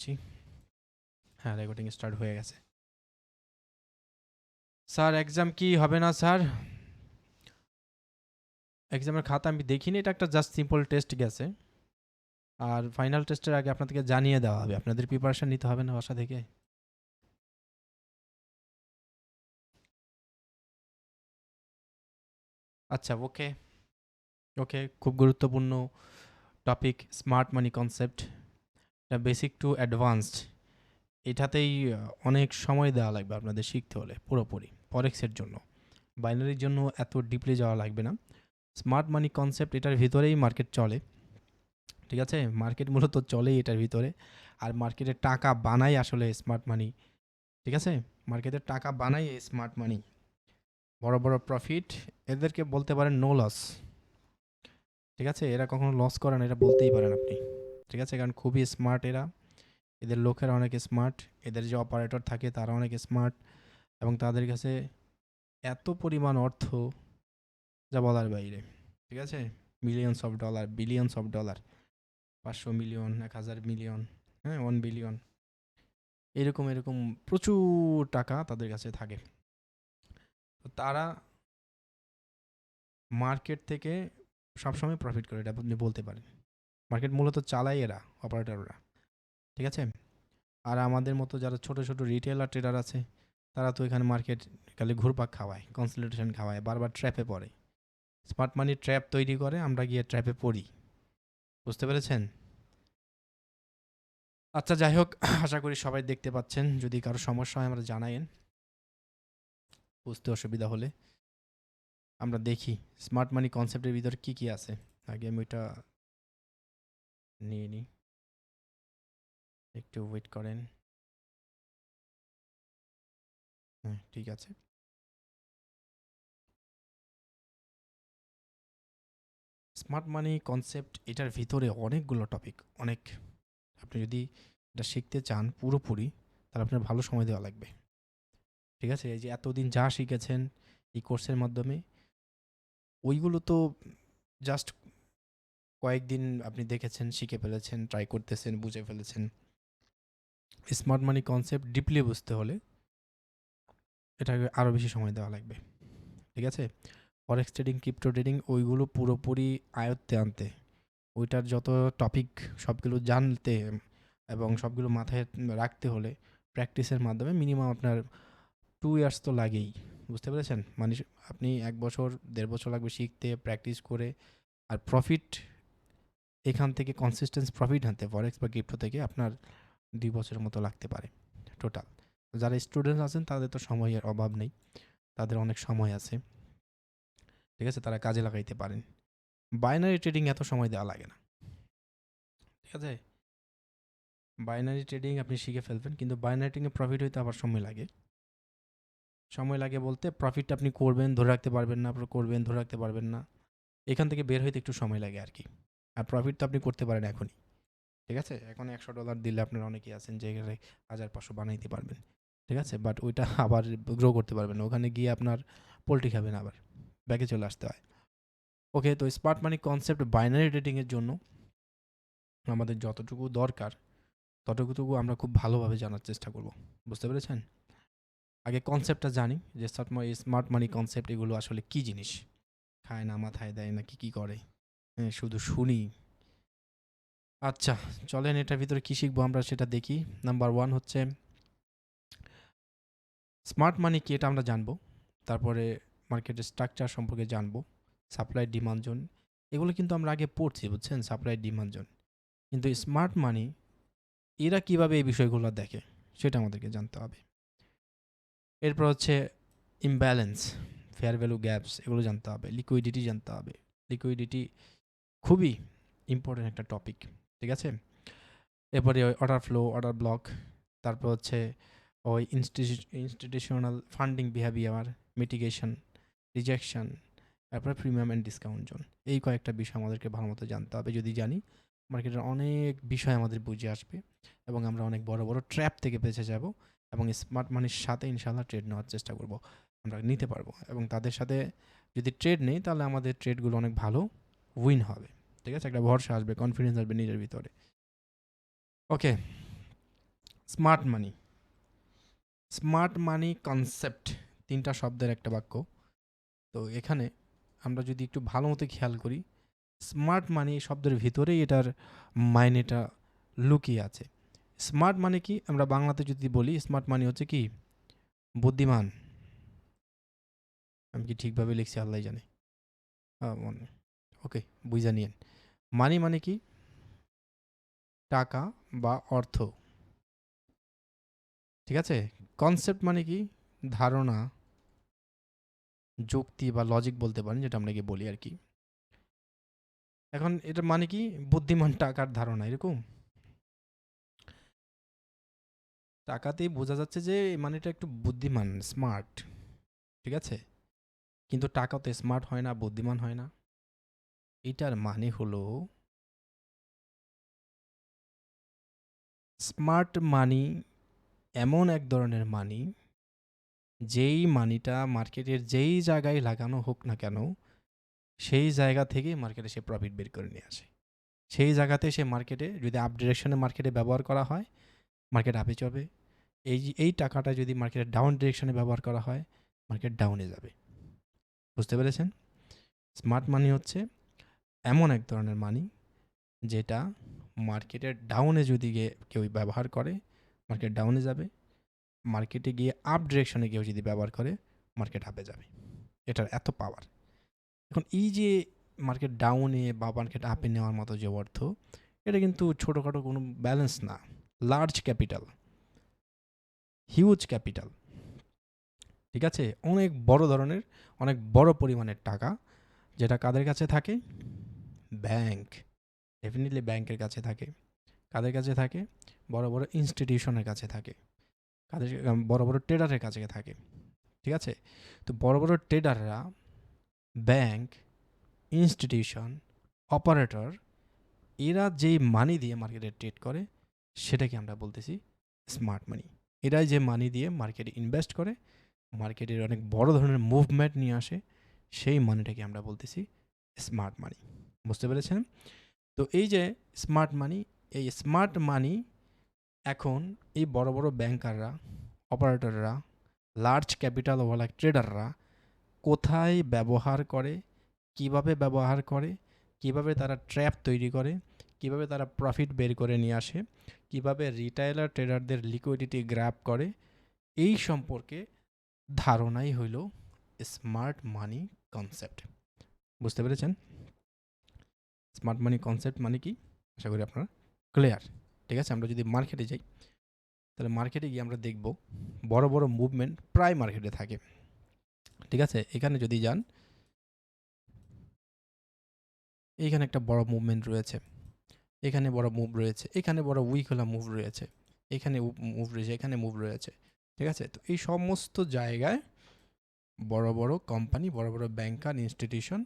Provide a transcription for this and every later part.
জি, হ্যাঁ recording start হয়ে গেছে। স্যার এক্সাম কি হবে না স্যার? এক্সামের খাতা আমি দেখিনি, এটা একটা জাস্ট সিম্পল টেস্ট গেছে। আর ফাইনাল টেস্টের আগে আপনাদেরকে জানিয়ে দেওয়া হবে, আপনাদের প্রিপারেশন নিতে হবে না বাসা থেকে। আচ্ছা, ওকে ওকে, খুব গুরুত্বপূর্ণ topic smart money concept, basic to advanced. এটাতেই অনেক সময় দেওয়া লাগবে আপনাদের শিখতে হলে পুরোপুরি ফরেক্সের জন্য। বাইনারির জন্য এত ডিপলি যাওয়া লাগবে না। স্মার্ট মানি কনসেপ্ট, এটার ভিতরেই মার্কেট চলে। ঠিক আছে, মার্কেট মূলত চলেই এটার ভিতরে। আর মার্কেটে টাকা বানাই আসলে স্মার্ট মানি। ঠিক আছে, মার্কেটের টাকা বানাই এই স্মার্ট মানি। বড় বড় প্রফিট, এদেরকে বলতে পারেন নো লস। ঠিক আছে, এরা কখনো লস করে না, এটা বলতেই পারেন আপনি। ঠিক আছে, কারণ খুবই স্মার্ট এরা, এদের লোকেরা অনেক স্মার্ট, এদের যে অপারেটর থাকে তারা অনেক স্মার্ট, এবং তাদের কাছে এত পরিমাণ অর্থ যা বলার বাইরে। ঠিক আছে, millions of dollar, billions of dollar, 500 million, 1000 million, হ্যাঁ 1 বিলিয়ন, এরকম এরকম প্রচুর টাকা তাদের কাছে থাকে। তো তারা মার্কেট থেকে সবসময় প্রফিট করে, এটা আপনি বলতে পারেন। মার্কেট মূলত চালায় এরা, অপারেটররা। ঠিক আছে, আর আমাদের মতো যারা ছোট ছোট রিটেলার ট্রেডার আছে, তারা তো এখানে মার্কেট খালি ঘুরপাক খাওয়ায়, কনসলিডেশন খাওয়ায়, বারবার ট্র্যাপে পড়ে। স্মার্ট মানি ট্র্যাপ তৈরি করে, আমরা গিয়ে ট্র্যাপে পড়ি। বুঝতে পেরেছেন? আচ্ছা যাই হোক, আশা করি সবাই দেখতে পাচ্ছেন। যদি কারো সমস্যা হয় আমরা জানায়েন, বুঝতে অসুবিধা হলে। আমরা দেখি স্মার্ট মানি কনসেপ্টের ভিতর কি কি আছে। আগে আমি ওইটা নিয়ে নিই, একটু ওয়েট করেন। হ্যাঁ ঠিক আছে। স্মার্ট মানি কনসেপ্ট, এটার ভিতরে অনেকগুলো টপিক, অনেক। আপনি যদি এটা শিখতে চান পুরোপুরি, তাহলে আপনার ভালো সময় দেওয়া লাগবে। ঠিক আছে, এই যে এতদিন যা শিখেছেন এই কোর্সের মাধ্যমে, ওইগুলো তো জাস্ট কয়েকদিন আপনি দেখেছেন, শিখে ফেলেছেন, ট্রাই করতেছেন, বুঝে ফেলেছেন। স্মার্ট মানি কনসেপ্ট ডিপলি বুঝতে হলে এটাকে আরও বেশি সময় দেওয়া লাগবে। ঠিক আছে, ফরেক্স ট্রেডিং, ক্রিপ্টো ট্রেডিং, ওইগুলো পুরোপুরি আয়ত্তে আনতে, ওইটার যত টপিক সবগুলো জানতে এবং সবগুলো মাথায় রাখতে হলে প্র্যাকটিসের মাধ্যমে মিনিমাম আপনার 2 ইয়ার্স তো লাগেই। বুঝতে পেরেছেন? মানে আপনি 1 বছর 1.5 বছর লাগবে শিখতে, প্র্যাকটিস করে। আর প্রফিট, এখান থেকে কনসিস্টেন্স প্রফিট আনতে ফরেক্স বা ক্রিপ্টো থেকে আপনার 2 বছরের মতো লাগতে পারে টোটাল। যারা স্টুডেন্ট আছেন তাদের তো সময়ের অভাব নেই, তাদের অনেক সময় আছে। ঠিক আছে, তারা কাজে লাগাইতে পারেন। বাইনারি ট্রেডিং এত সময় দেওয়া লাগে না। ঠিক আছে, বাইনারি ট্রেডিং আপনি শিখে ফেলবেন, কিন্তু বাইনারি ট্রেডিংয়ে প্রফিট হইতে আবার সময় লাগে। সময় লাগে বলতে, প্রফিটটা আপনি করবেন, ধরে রাখতে পারবেন না, আপনার করবেন, ধরে রাখতে পারবেন না, এখান থেকে বের হইতে একটু সময় লাগে আর কি। আর প্রফিট তো আপনি করতে পারেন এখনই। ঠিক আছে, এখন $100 দিলে আপনার অনেকেই আছেন যে এখানে 1500 বানাইতে পারবেন। ঠিক আছে, বাট ওইটা আবার গ্রো করতে পারবেন না, ওখানে গিয়ে আপনার পোল্ট্রি খাবেন, আবার ব্যাকে চলে আসতে হয়। ওকে, তো স্মার্ট মানি কনসেপ্ট বাইনারি ট্রেডিংয়ের জন্য আমাদের যতটুকু দরকার ততটুকু আমরা খুব ভালোভাবে জানার চেষ্টা করব। বুঝতে পেরেছেন? আগে কনসেপ্টটা জানি যে স্মার্ট মানি কনসেপ্ট এগুলো আসলে কী জিনিস, খায় না, মাথায় দেয় না, কি করে, হ্যাঁ শুধু শুনি। আচ্ছা, চলেন এটার ভিতরে কী শিখবো আমরা সেটা দেখি। নাম্বার 1 হচ্ছে স্মার্ট মানি কি, এটা আমরা জানবো। তারপরে মার্কেটের স্ট্রাকচার সম্পর্কে জানবো, সাপ্লাই ডিমান্ড জোন, এগুলো কিন্তু আমরা আগে পড়ছি, বুঝছেন, সাপ্লাই ডিমান্ড জোন। কিন্তু স্মার্ট মানি এরা কিভাবে এই বিষয়গুলো দেখে সেটা আমাদেরকে জানতে হবে। এরপর হচ্ছে ইমব্যালেন্স, ফেয়ার ভ্যালু গ্যাপস, এগুলো জানতে হবে। লিকুইডিটি জানতে হবে, লিকুইডিটি খুবই ইম্পর্টেন্ট একটা টপিক। ঠিক আছে, এরপরে ওই অর্ডার ফ্লো, অর্ডার ব্লক, তারপর হচ্ছে ওই institutional funding behaviour, mitigation, rejection, তারপরে প্রিমিয়াম অ্যান্ড ডিসকাউন্ট জোন। এই কয়েকটা বিষয় আমাদেরকে ভালো মতো জানতে হবে। যদি জানি, মার্কেটের অনেক বিষয় আমাদের বুঝে আসবে এবং আমরা অনেক বড় বড় ট্র্যাপ থেকে বেঁচে যাব, এবং স্মার্ট মানির সাথে ইনশাল্লাহ ট্রেড নেওয়ার চেষ্টা করব, আমরা নিতে পারবো। এবং তাদের সাথে যদি ট্রেড নেই তাহলে আমাদের ট্রেডগুলো অনেক ভালো উইন হবে। ঠিক আছে, একটা ভরসা আসবে, কনফিডেন্স আসবে নিজের ভিতরে। Okay, smart money, smart money concept 3টা শব্দের একটা বাক্য। তো এখানে আমরা যদি একটু ভালো মতো খেয়াল করি, স্মার্ট মানি শব্দের ভিতরেই এটার মাইনেটা লুকিয়ে আছে। স্মার্ট মানে কি, আমরা বাংলাতে যদি বলি স্মার্ট মানি হচ্ছে কি বুদ্ধিমান। আমি কি ঠিকভাবে লিখছি আল্লাহ জানে। ওকে, বুঝা নিয়েন। মানি মানে কি টাকা বা অর্থ, ঠিক আছে। কনসেপ্ট মানে কি ধারণা, যুক্তি বা লজিক বলতে পারেন, যেটা আমরা কি বলি আর কি। এখন এটা মানে কি বুদ্ধিমান টাকার ধারণা, এরকম টাকাতেই বোঝা যাচ্ছে যে এই মানিটা একটু বুদ্ধিমান, স্মার্ট, ঠিক আছে। কিন্তু টাকা তো স্মার্ট হয় না, বুদ্ধিমান হয় না। এটার মানে হলো স্মার্ট মানি এমন এক ধরনের মানি, যেই মানিটা মার্কেটের যেই জায়গায় লাগানো হোক না কেন, সেই জায়গা থেকেই মার্কেটে সে প্রফিট বের করে নিয়ে আসে। সেই জায়গাতে সে মার্কেটে যদি আপ ডিরেকশনে মার্কেটে ব্যবহার করা হয়, মার্কেট আপে চলবে। এই টাকাটা যদি মার্কেটের ডাউন ডিরেকশনে ব্যবহার করা হয়, মার্কেট ডাউনে যাবে। বুঝতে পেরেছেন? স্মার্ট মানি হচ্ছে এমন এক ধরনের মানি যেটা মার্কেটের ডাউনে যদি গিয়ে কেউ ব্যবহার করে, মার্কেট ডাউনে যাবে। মার্কেটে গিয়ে আপ ডিরেকশনে কেউ যদি ব্যবহার করে, মার্কেট আপে যাবে। এটার এত পাওয়ার। এখন এই যে মার্কেট ডাউনে বা মার্কেট আপে নেওয়ার মতো যে অর্থ, এটা কিন্তু ছোটোখাটো কোনো ব্যালেন্স না, লার্জ ক্যাপিটাল, হিউজ ক্যাপিটাল, ঠিক আছে। অনেক বড় ধরনের, অনেক বড় পরিমাণের টাকা, যেটা কাদের কাছে থাকে? ব্যাংক, ডেফিনেটলি ব্যাংকের কাছে থাকে। কাদের কাছে থাকে? বড় বড় ইনস্টিটিউশনের কাছে থাকে। কাদের? বড় বড় ট্রেডারের কাছে থাকে, ঠিক আছে। তো বড় বড় ট্রেডাররা, ব্যাংক, ইনস্টিটিউশন, অপারেটর, এরা যেই মানি দিয়ে মার্কেটে ট্রেড করে, সেটাকে আমরা বলতেছি স্মার্ট মানি। এরাই যে মানি দিয়ে মার্কেটে ইনভেস্ট করে, মার্কেটের অনেক বড় ধরনের মুভমেন্ট নিয়ে আসে, সেই মানিটাকে আমরা বলতেছি স্মার্ট মানি। বুঝতে পেরেছেন? তো এই যে স্মার্ট মানি, এই স্মার্ট মানি এখন এই বড় বড় ব্যাংকাররা, অপারেটররা, লার্জ ক্যাপিটালওয়ালা ট্রেডাররা কোথায় ব্যবহার করে, কিভাবে ব্যবহার করে, কিভাবে তারা ট্র্যাপ তৈরি করে, কিভাবে তারা প্রফিট বের করে নিয়ে আসে, কিভাবে রিটেইলার ট্রেডারদের লিকুইডিটি গ্র্যাব করে, এই সম্পর্কে ধারণাই হইল স্মার্ট মানি কনসেপ্ট। বুঝতে পেরেছেন? স্মার্ট মানি কনসেপ্ট মানে কি, আশা করি আপনারা ক্লিয়ার। ঠিক আছে, আমরা যদি মার্কেটে যাই, তাহলে মার্কেটে গিয়ে আমরা দেখব বড় বড় মুভমেন্ট প্রায় মার্কেটে থাকে, ঠিক আছে। এখানে যদি যান, এইখানে একটা বড় মুভমেন্ট রয়েছে, এখানে বড় মুভ রয়েছে, এখানে বড় উইকলা মুভ রয়েছে, এখানে মুভ রয়েছে, এখানে মুভ রয়েছে, ঠিক আছে। তো এই সমস্ত জায়গায় বড় বড় কোম্পানি, বড় বড় ব্যাংকার, ইনস্টিটিউশন,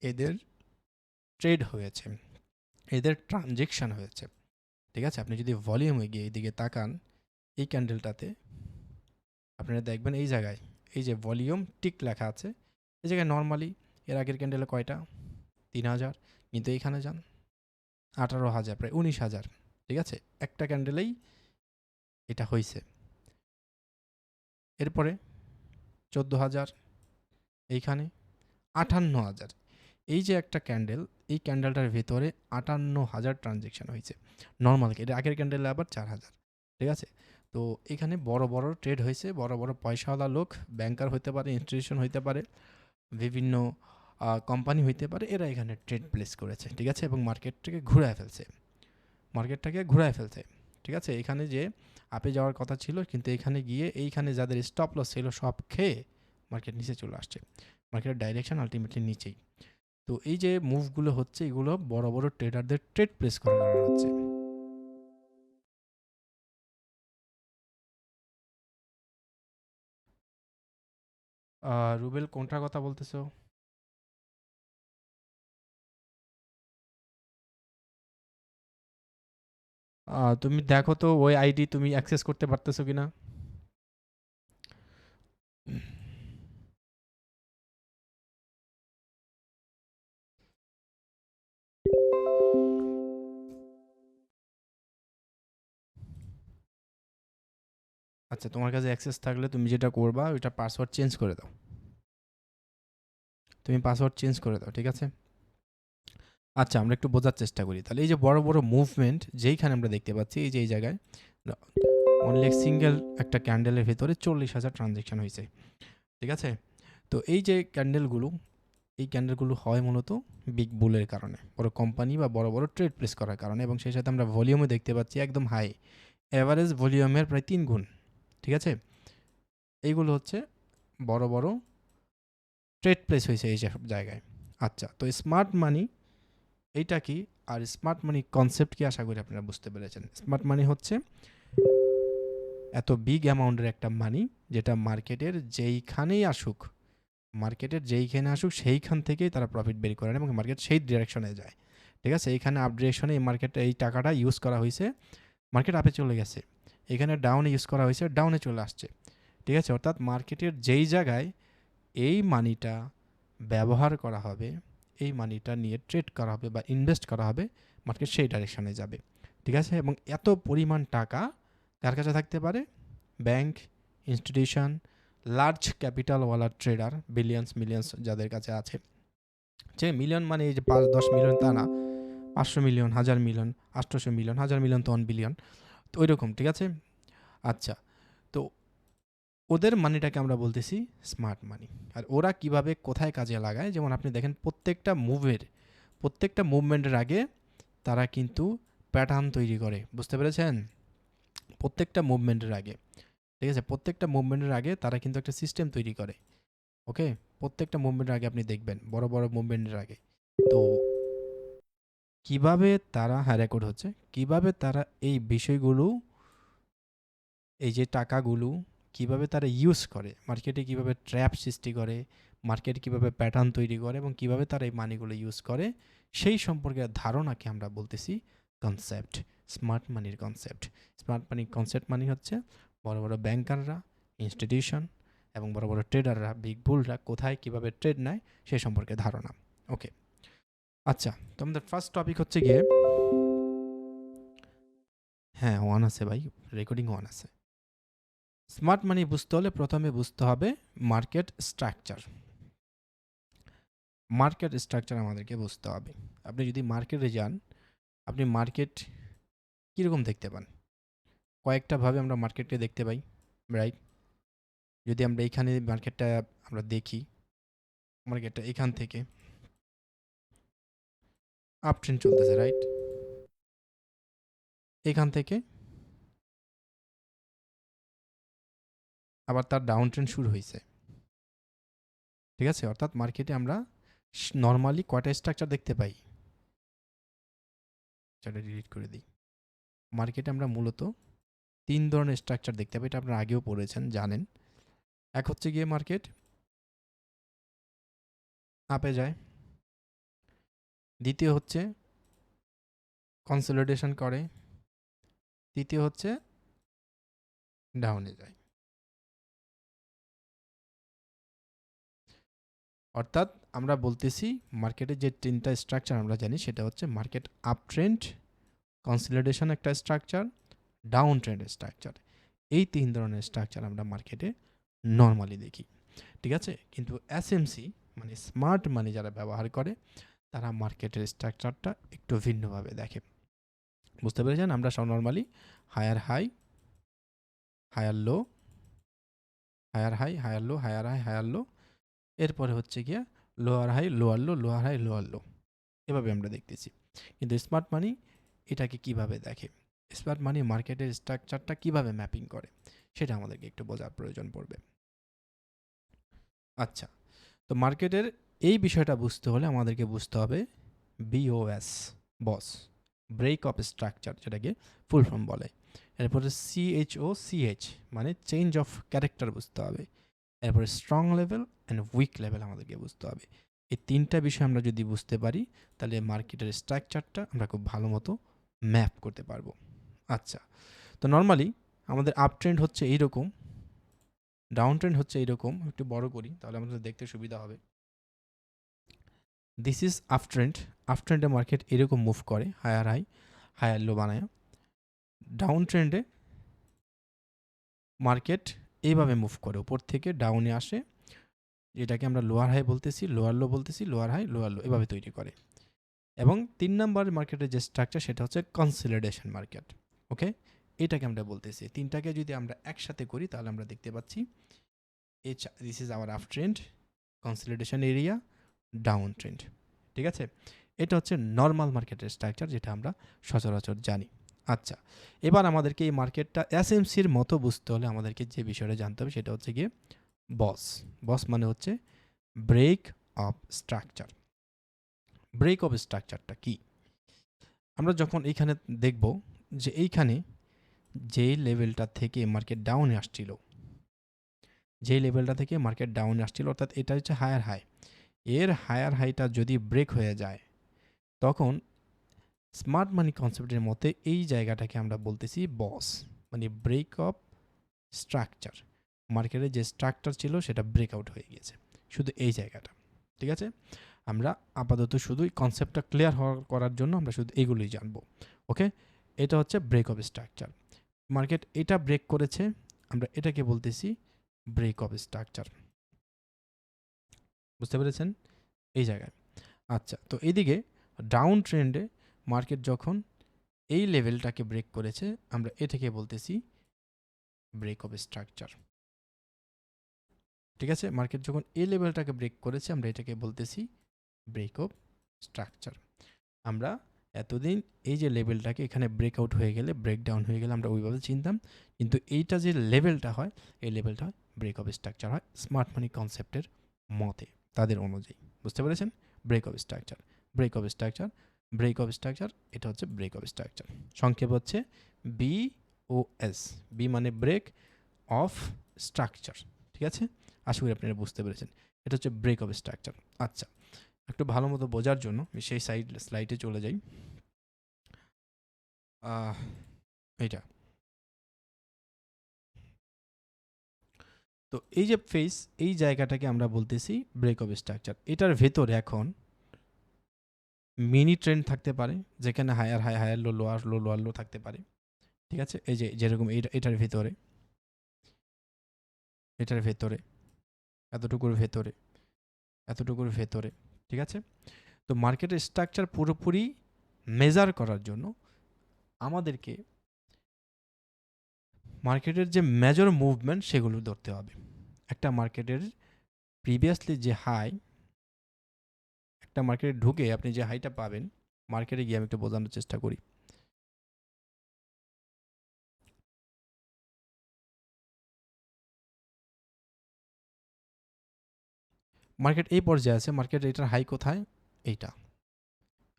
এদের ট্রেড হয়েছে, এদের ট্রানজেকশন হয়েছে, ঠিক আছে। আপনি যদি ভলিউমে গিয়ে এইদিকে তাকান, এই ক্যান্ডেলটাতে আপনারা দেখবেন এই জায়গায় এই যে ভলিউম টিক লেখা আছে, এই জায়গায় নর্মালি এর আগের ক্যান্ডেলে কয়টা? 3000। কিন্তু এইখানে যান 18,000, প্রায় 19,000, ঠিক আছে। একটা ক্যান্ডেলেই এটা হয়েছে। এরপরে 14,000, এইখানে 58,000। এই যে একটা ক্যান্ডেল, এই ক্যান্ডেলটার ভেতরে 58,000 ট্রানজেকশন হয়েছে নর্মাল। এর আগের ক্যান্ডেলে আবার 4,000, ঠিক আছে। তো এখানে বড় বড় ট্রেড হয়েছে, বড় বড় পয়সাওয়ালা লোক, ব্যাংকার হইতে পারে, ইনস্টিটিউশন হইতে পারে, বিভিন্ন কোম্পানি হইতে পারে, এরা এখানে ট্রেড প্লেস করেছে, ঠিক আছে। এবং মার্কেটটাকে ঘুরায় ফেলছে, মার্কেটটাকে ঘুরায় ফেলছে, ঠিক আছে। এখানে যে আপে যাওয়ার কথা ছিল, কিন্তু এখানে গিয়ে এইখানে যাদের স্টপ লস ছিল সব খেয়ে মার্কেট নিচে চলে আসছে। মার্কেটের ডাইরেকশন আলটিমেটলি নিচেই। তো এই যে মুভগুলো হচ্ছে, এগুলো বড় বড় ট্রেডারদের ট্রেড প্লেস করার কারণে হচ্ছে। রুবেল, কোনটার কথা বলতেছো? তুমি দেখো তো ওই আইডি তুমি অ্যাক্সেস করতে পারতেছো কিনা। আচ্ছা, তোমার কাছে অ্যাক্সেস থাকলে তুমি যেটা করবা ওইটা পাসওয়ার্ড চেঞ্জ করে দাও। তুমি পাসওয়ার্ড চেঞ্জ করে দাও, ঠিক আছে? আচ্ছা, আমরা একটু বোঝার চেষ্টা করি। তাহলে এই যে বড়, বড় মুভমেন্ট যেইখানে আমরা দেখতে পাচ্ছি, এই যে এই জায়গায় অনলি সিঙ্গেল একটা ক্যান্ডেলের ভেতরে 40,000 ট্রানজ্যাকশন হইছে। ঠিক আছে? তো এই যে ক্যান্ডেলগুলো, এই ক্যান্ডেলগুলো হয় মূলত বিগ বুলের কারণে, বড় কোম্পানি বা বড়, বড় ট্রেড প্লেস করার কারণে, এবং সেই সাথে আমরা ভলিউমও দেখতে পাচ্ছি একদম হাই। এভারেজ ভলিউমের প্রায় 3 গুণ। ঠিক আছে? এইগুলো হচ্ছে বড়, বড় ট্রেড প্লেস হয়েছে এই সব জায়গায়। আচ্ছা, তো স্মার্ট মানি এইটা কি? আর স্মার্ট মানি কনসেপ্ট কি? আশা করি আপনারা বুঝতে পেরেছেন। স্মার্ট মানি হচ্ছে এত বিগ অ্যামাউন্টের একটা মানি যেটা মার্কেটের যেইখানেই আসুক, সেইখান থেকেই তারা প্রফিট বের করেন এবং মার্কেট সেই ডিরেকশনে যায়। ঠিক আছে? এইখানে আপ ডিরেকশনে এই মার্কেটে এই টাকাটা ইউজ করা হয়েছে, মার্কেট আপে চলে গেছে। এখানে ডাউনে ইউজ করা হয়েছে, ডাউনে চলে আসছে। ঠিক আছে? অর্থাৎ মার্কেটের যেই জায়গায় এই মানিটা ব্যবহার করা হবে, এই মানিটা নিয়ে ট্রেড করা হবে বা ইনভেস্ট করা হবে, মার্কেট সেই ডাইরেকশনে যাবে। ঠিক আছে? এবং এত পরিমাণ টাকা কার কাছে থাকতে পারে? ব্যাংক, ইনস্টিটিউশন, লার্জ ক্যাপিটালওয়ালা ট্রেডার, বিলিয়ন্স মিলিয়ন্স যাদের কাছে আছে। যে মিলিয়ন মানে এই যে 5-10 মিলিয়ন তা না, 500 মিলিয়ন, 1000 মিলিয়ন, 800 মিলিয়ন, 1000 মিলিয়ন তো 1 বিলিয়ন। তো ওই রকম, ঠিক আছে? আচ্ছা, তো ওদের মানিটাকে আমরা বলতেছি স্মার্ট মানি। আর ওরা কিভাবে কোথায় কাজে লাগায়, যেমন আপনি দেখেন প্রত্যেকটা মুভমেন্টের আগে তারা কিন্তু প্যাটার্ন তৈরি করে। বুঝতে পেরেছেন? প্রত্যেকটা মুভমেন্টের আগে, ঠিক আছে? প্রত্যেকটা মুভমেন্টের আগে তারা কিন্তু একটা সিস্টেম তৈরি করে। ওকে? প্রত্যেকটা মুভমেন্টের আগে আপনি দেখবেন, বড়, বড় মুভমেন্টের আগে। তো কিভাবে তারা, হ্যাঁ রেকর্ড হচ্ছে, কিভাবে তারা এই বিষয়গুলো, এই যে টাকাগুলো কিভাবে তারা ইউজ করে, মার্কেটে কিভাবে ট্র্যাপ সৃষ্টি করে, মার্কেটে কিভাবে প্যাটার্ন তৈরি করে এবং কিভাবে তারা এই মানিগুলো ইউজ করে, সেই সম্পর্কে ধারণাকে আমরা বলতেছি কনসেপ্ট, স্মার্ট মানির কনসেপ্ট। স্মার্ট মানির কনসেপ্ট মানে হচ্ছে বড় বড় ব্যাংকাররা, ইনস্টিটিউশন এবং বড় বড় ট্রেডাররা, বিগ বুলরা কোথায় কিভাবে ট্রেড নেয় সেই সম্পর্কে ধারণা। ওকে, আচ্ছা, তো আমাদের ফার্স্ট টপিক হচ্ছে গিয়ে, হ্যাঁ ওয়ান আছে ভাই, রেকর্ডিং ওয়ান আছে। স্মার্ট মানি বুঝতে হলে প্রথমে বুঝতে হবে মার্কেট স্ট্রাকচার। মার্কেট স্ট্রাকচার আমাদেরকে বুঝতে হবে। আপনি যদি মার্কেটে যান, আপনি মার্কেট কীরকম দেখতে পান? কয়েকটা ভাবে আমরা মার্কেটকে দেখতে পাই, রাইট? যদি আমরা এইখানে মার্কেটটা আমরা দেখি, মার্কেটটা এখান থেকে আপ ট্রেন্ড চলতেছে, রাইট? এখান থেকে আবার তার ডাউন ট্রেন্ড শুরু হয়েছে। ঠিক আছে? অর্থাৎ মার্কেটে আমরা নর্মালি কয়টা স্ট্রাকচার দেখতে পাই? সেটা ডিলিট করে দিই। মার্কেটে আমরা মূলত 3 ধরনের স্ট্রাকচার দেখতে পাই, এটা আপনারা আগেও পড়েছেন, জানেন। এক হচ্ছে গিয়ে মার্কেট আপে যায়, দ্বিতীয় হচ্ছে কনসলিডেশন করে, তৃতীয় হচ্ছে ডাউনে যায়। অর্থাৎ আমরা বলতেছি মার্কেটের যে 3টা স্ট্রাকচার আমরা জানি সেটা হচ্ছে মার্কেট আপ ট্রেন্ড, কনসলিডেশন একটা স্ট্রাকচার, ডাউন ট্রেন্ড স্ট্রাকচার। এই 3 ধরনের স্ট্রাকচার আমরা মার্কেটে নর্মালি দেখি। ঠিক আছে? কিন্তু এসএমসি মানে স্মার্ট মানি যারা ব্যবহার করে, তারা মার্কেটের স্ট্রাকচারটা একটু ভিন্নভাবে দেখে। বুঝতে পেরেছেন? আমরা সব normally higher high, higher low, higher high, higher low, higher high, higher low, এরপরে হচ্ছে গিয়া lower high, lower low, lower high, lower low, এভাবে আমরা দেখতেছি। কিন্তু স্মার্ট মানি এটাকে কিভাবে দেখে, স্মার্ট মানি মার্কেটের স্ট্রাকচারটা কিভাবে ম্যাপিং করে, সেটা আমাদেরকে একটু বোঝার প্রয়োজন পড়বে। আচ্ছা, তো মার্কেটের এই বিষয়টা বুঝতে হলে আমাদেরকে বুঝতে হবে BOS, BOS, break of structure, যেটাকে ফুল ফর্ম বলে। এরপরে সিএইচ মানে চেঞ্জ অফ ক্যারেক্টার বুঝতে হবে। এরপরে strong level and weak level আমাদেরকে বুঝতে হবে। এই 3টা বিষয় আমরা যদি বুঝতে পারি, তাহলে মার্কেটের স্ট্রাকচারটা আমরা খুব ভালো মতো ম্যাপ করতে পারবো। আচ্ছা, তো নর্মালি আমাদের আপ ট্রেন্ড হচ্ছে এইরকম, ডাউন ট্রেন্ড হচ্ছে এইরকম। একটু বড় করি তাহলে আমাদের দেখতে সুবিধা হবে। This is up trend. Up ট্রেন্ডে মার্কেট এরকম মুভ করে, হায়ার হাই, হায়ার লো বানায়। ডাউন ট্রেন্ডে মার্কেট এইভাবে মুভ করে, উপর থেকে ডাউনে আসে, এটাকে আমরা লোয়ার হাই বলতেছি, লোয়ার লো বলতেছি, লোয়ার হাই লোয়ার লো এভাবে তৈরি করে। এবং ৩ নাম্বার মার্কেটের যে স্ট্রাকচার সেটা হচ্ছে কনসলিডেশন মার্কেট। ওকে, এটাকে আমরা বলতেছি। তিনটাকে যদি আমরা একসাথে করি তাহলে আমরা দেখতে পাচ্ছি this is hour up trend, consolidation area, down trend. ঠিক আছে, এটা হচ্ছে নর্মাল মার্কেটের স্ট্রাকচার যেটা আমরা সচরাচর জানি। আচ্ছা, এবার আমাদেরকে এই মার্কেটটা এসএমসির মতো বুঝতে হলে আমাদেরকে যে বিষয়টা জানতে হবে সেটা হচ্ছে গিয়ে বস মানে হচ্ছে break of structure. Break of স্ট্রাকচারটা কি? আমরা যখন এইখানে দেখব যে এইখানে যে লেভেলটা থেকে মার্কেট ডাউনে আসছিল, যে লেভেলটা থেকে মার্কেট ডাউনে আসছিল, অর্থাৎ এটা হচ্ছে হায়ার হাই, এর হায়ার হাইটা যদি ব্রেক হয়ে যায় তখন স্মার্ট মানি কনসেপ্টের মতে এই জায়গাটাকে আমরা বলতেছি বস, মানে ব্রেক অফ স্ট্রাকচার। মার্কেটে যে স্ট্রাকচার ছিল সেটা ব্রেকআউট হয়ে গিয়েছে, শুধু এই জায়গাটা। ঠিক আছে, আমরা আপাতত শুধুই কনসেপ্টটা ক্লিয়ার করার জন্য আমরা শুধু এইগুলোই জানবো। ওকে, এটা হচ্ছে ব্রেক অফ স্ট্রাকচার। মার্কেট এটা ব্রেক করেছে, আমরা এটাকে বলতেছি ব্রেক অফ স্ট্রাকচার। বুঝতে পেরেছেন এই জায়গায়? আচ্ছা, তো এইদিকে ডাউন ট্রেন্ডে মার্কেট যখন এই লেভেলটাকে ব্রেক করেছে আমরা এটাকে বলতেছি ব্রেক অফ স্ট্রাকচার। ঠিক আছে, মার্কেট যখন এই লেভেলটাকে ব্রেক করেছে আমরা এটাকে বলতেছি ব্রেক অফ স্ট্রাকচার। আমরা এতদিন এই যে লেভেলটাকে এখানে ব্রেকআউট হয়ে গেলে, ব্রেকডাউন হয়ে গেলে আমরা ওইভাবে চিনতাম, কিন্তু এইটা যে লেভেলটা হয় এই লেভেলটা হয় ব্রেক অফ স্ট্রাকচার হয় স্মার্ট মানি কনসেপ্টের মতে, তাদের অনুযায়ী। বুঝতে পেরেছেন? Break of structure, break of structure, break of structure, এটা হচ্ছে ব্রেক অফ স্ট্রাকচার। সংক্ষেপ হচ্ছে BOS। বি মানে ব্রেক অফ স্ট্রাকচার। ঠিক আছে, আশা করি আপনারা বুঝতে পেরেছেন। এটা হচ্ছে ব্রেক অফ স্ট্রাকচার। আচ্ছা, একটু ভালো মতো বোঝার জন্য আমি সেই স্লাইডে চলে যাই। এইটা তো এই যে ফেস, এই জায়গাটাকে আমরা বলতেছি ব্রেক অফ স্ট্রাকচার। এটার ভেতরে এখন মিনি ট্রেন্ড থাকতে পারে, যেখানে higher high, higher low, lower low, lower low থাকতে পারে। ঠিক আছে, এই যে যেরকম এটার ভেতরে, এটার ভেতরে, এতটুকুর ভেতরে, এতটুকুর ভেতরে। ঠিক আছে, তো মার্কেটের স্ট্রাকচার পুরোপুরি মেজার করার জন্য আমাদেরকে মার্কেটের যে মেজর মুভমেন্ট সেগুলো ধরতে হবে। একটা মার্কেটের প্রিভিয়াসলি যে হাই, একটা মার্কেটে ঢুকে আপনি যে হাইটা পাবেন, মার্কেটে গিয়ে আমি একটু বোঝানোর চেষ্টা করি। মার্কেট এই পর্যায়ে আছে, মার্কেট এটার হাই কোথায়? এইটা,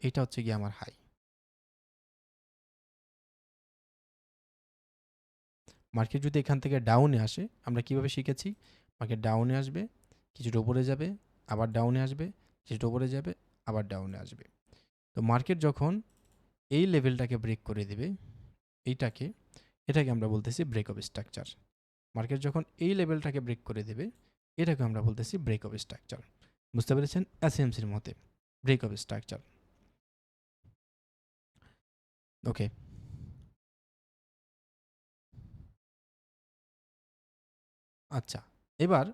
এইটা হচ্ছে গিয়ে আমার হাই। মার্কেট যদি এখান থেকে ডাউনে আসে, আমরা কিভাবে শিখেছি? মার্কেট ডাউনে আসবে, কিছুটা উপরে যাবে, আবার ডাউনে আসবে, কিছুটা উপরে যাবে, আবার ডাউনে আসবে। তো মার্কেট যখন এই লেভেলটাকে ব্রেক করে দেবে, এইটাকে, এটাকে আমরা বলতেছি ব্রেক অফ স্ট্রাকচার। মার্কেট যখন এই লেভেলটাকে ব্রেক করে দেবে, এটাকে আমরা বলতেছি ব্রেক অফ স্ট্রাকচার। বুঝতে পেরেছেন? এসএমসির মতে ব্রেক অফ স্ট্রাকচার। ওকে, আচ্ছা, এবার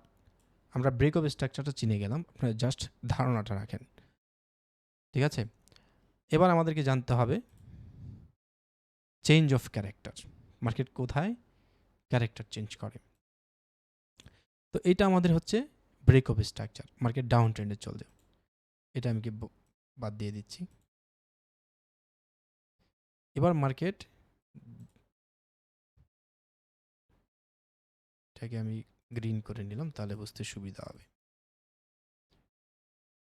আমরা ব্রেক অফ স্ট্রাকচারটা চিনে গেলাম, আপনারা জাস্ট ধারণাটা রাখেন। ঠিক আছে, এবার আমাদেরকে জানতে হবে চেঞ্জ অফ ক্যারেক্টার। মার্কেট কোথায় ক্যারেক্টার চেঞ্জ করে? তো এটা আমাদের হচ্ছে break of structure. Market down ট্রেন্ডে চলছে, এটা আমি কি বাদ দিয়ে দিচ্ছি। এবার মার্কেট, এটাকে আমি গ্রিন করে নিলাম তাহলে বুঝতে সুবিধা হবে।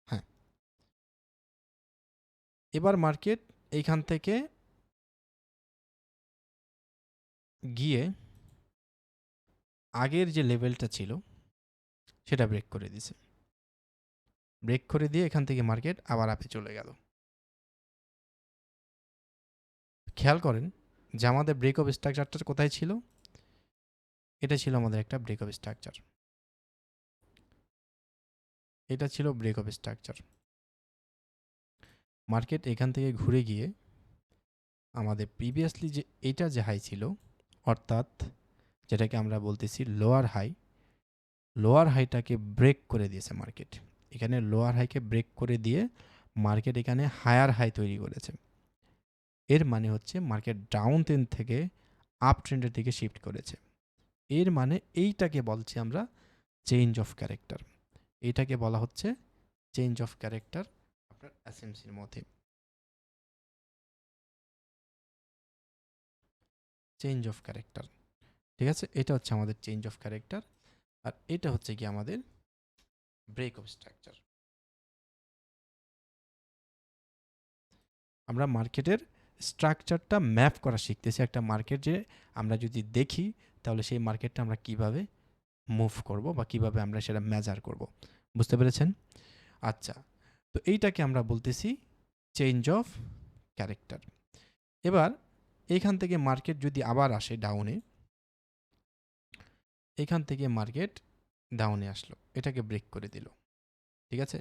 হ্যাঁ, এবার মার্কেট এইখান থেকে গিয়ে আগের যে লেভেলটা ছিল সেটা ব্রেক করে দিছে। ব্রেক করে দিয়ে এখান থেকে মার্কেট আবার আপে চলে গেল। খেয়াল করেন যে আমাদের ব্রেক অফ স্ট্রাকচারটা কোথায় ছিল? এটা ছিল আমাদের একটা ব্রেক অফ স্ট্রাকচার, এটা ছিল ব্রেক অফ স্ট্রাকচার। মার্কেট এখান থেকে ঘুরে গিয়ে আমাদের প্রিভিয়াসলি যে এইটা যে হাই ছিল, অর্থাৎ যেটাকে আমরা বলতেছি লোয়ার হাই। লোয়ার হাইটাকে ব্রেক করে দিয়েছে মার্কেট। এখানে লোয়ার হাইকে ব্রেক করে দিয়ে মার্কেট এখানে হায়ার হাই তৈরি করেছে। এর মানে হচ্ছে মার্কেট ডাউন ট্রেন্ড থেকে আপ ট্রেন্ডের দিকে শিফট করেছে। এর মানে এইটাকে বলছি আমরা চেঞ্জ অফ ক্যারেক্টার। এইটাকে বলা হচ্ছে চেঞ্জ অফ ক্যারেক্টার আপনার এসএমসির মধ্যে। চেঞ্জ অফ ক্যারেক্টার, ঠিক আছে? এটা হচ্ছে আমাদের চেঞ্জ অফ ক্যারেক্টার, আর এটা হচ্ছে কি আমাদের ব্রেক অফ স্ট্রাকচার। আমরা মার্কেটের স্ট্রাকচারটা ম্যাপ করা শিখতেছি। একটা মার্কেট যে আমরা যদি দেখি তাহলে সেই মার্কেটটা আমরা কিভাবে মুভ করব বা কিভাবে আমরা সেটা মেজার করব, বুঝতে পেরেছেন? আচ্ছা, তো এইটাকে আমরা বলতেছি চেঞ্জ অফ ক্যারেক্টার। এবার এইখান থেকে মার্কেট যদি আবার আসে ডাউনে, এখান থেকে মার্কেট ডাউনে আসলো, এটাকে ব্রেক করে দিল, ঠিক আছে?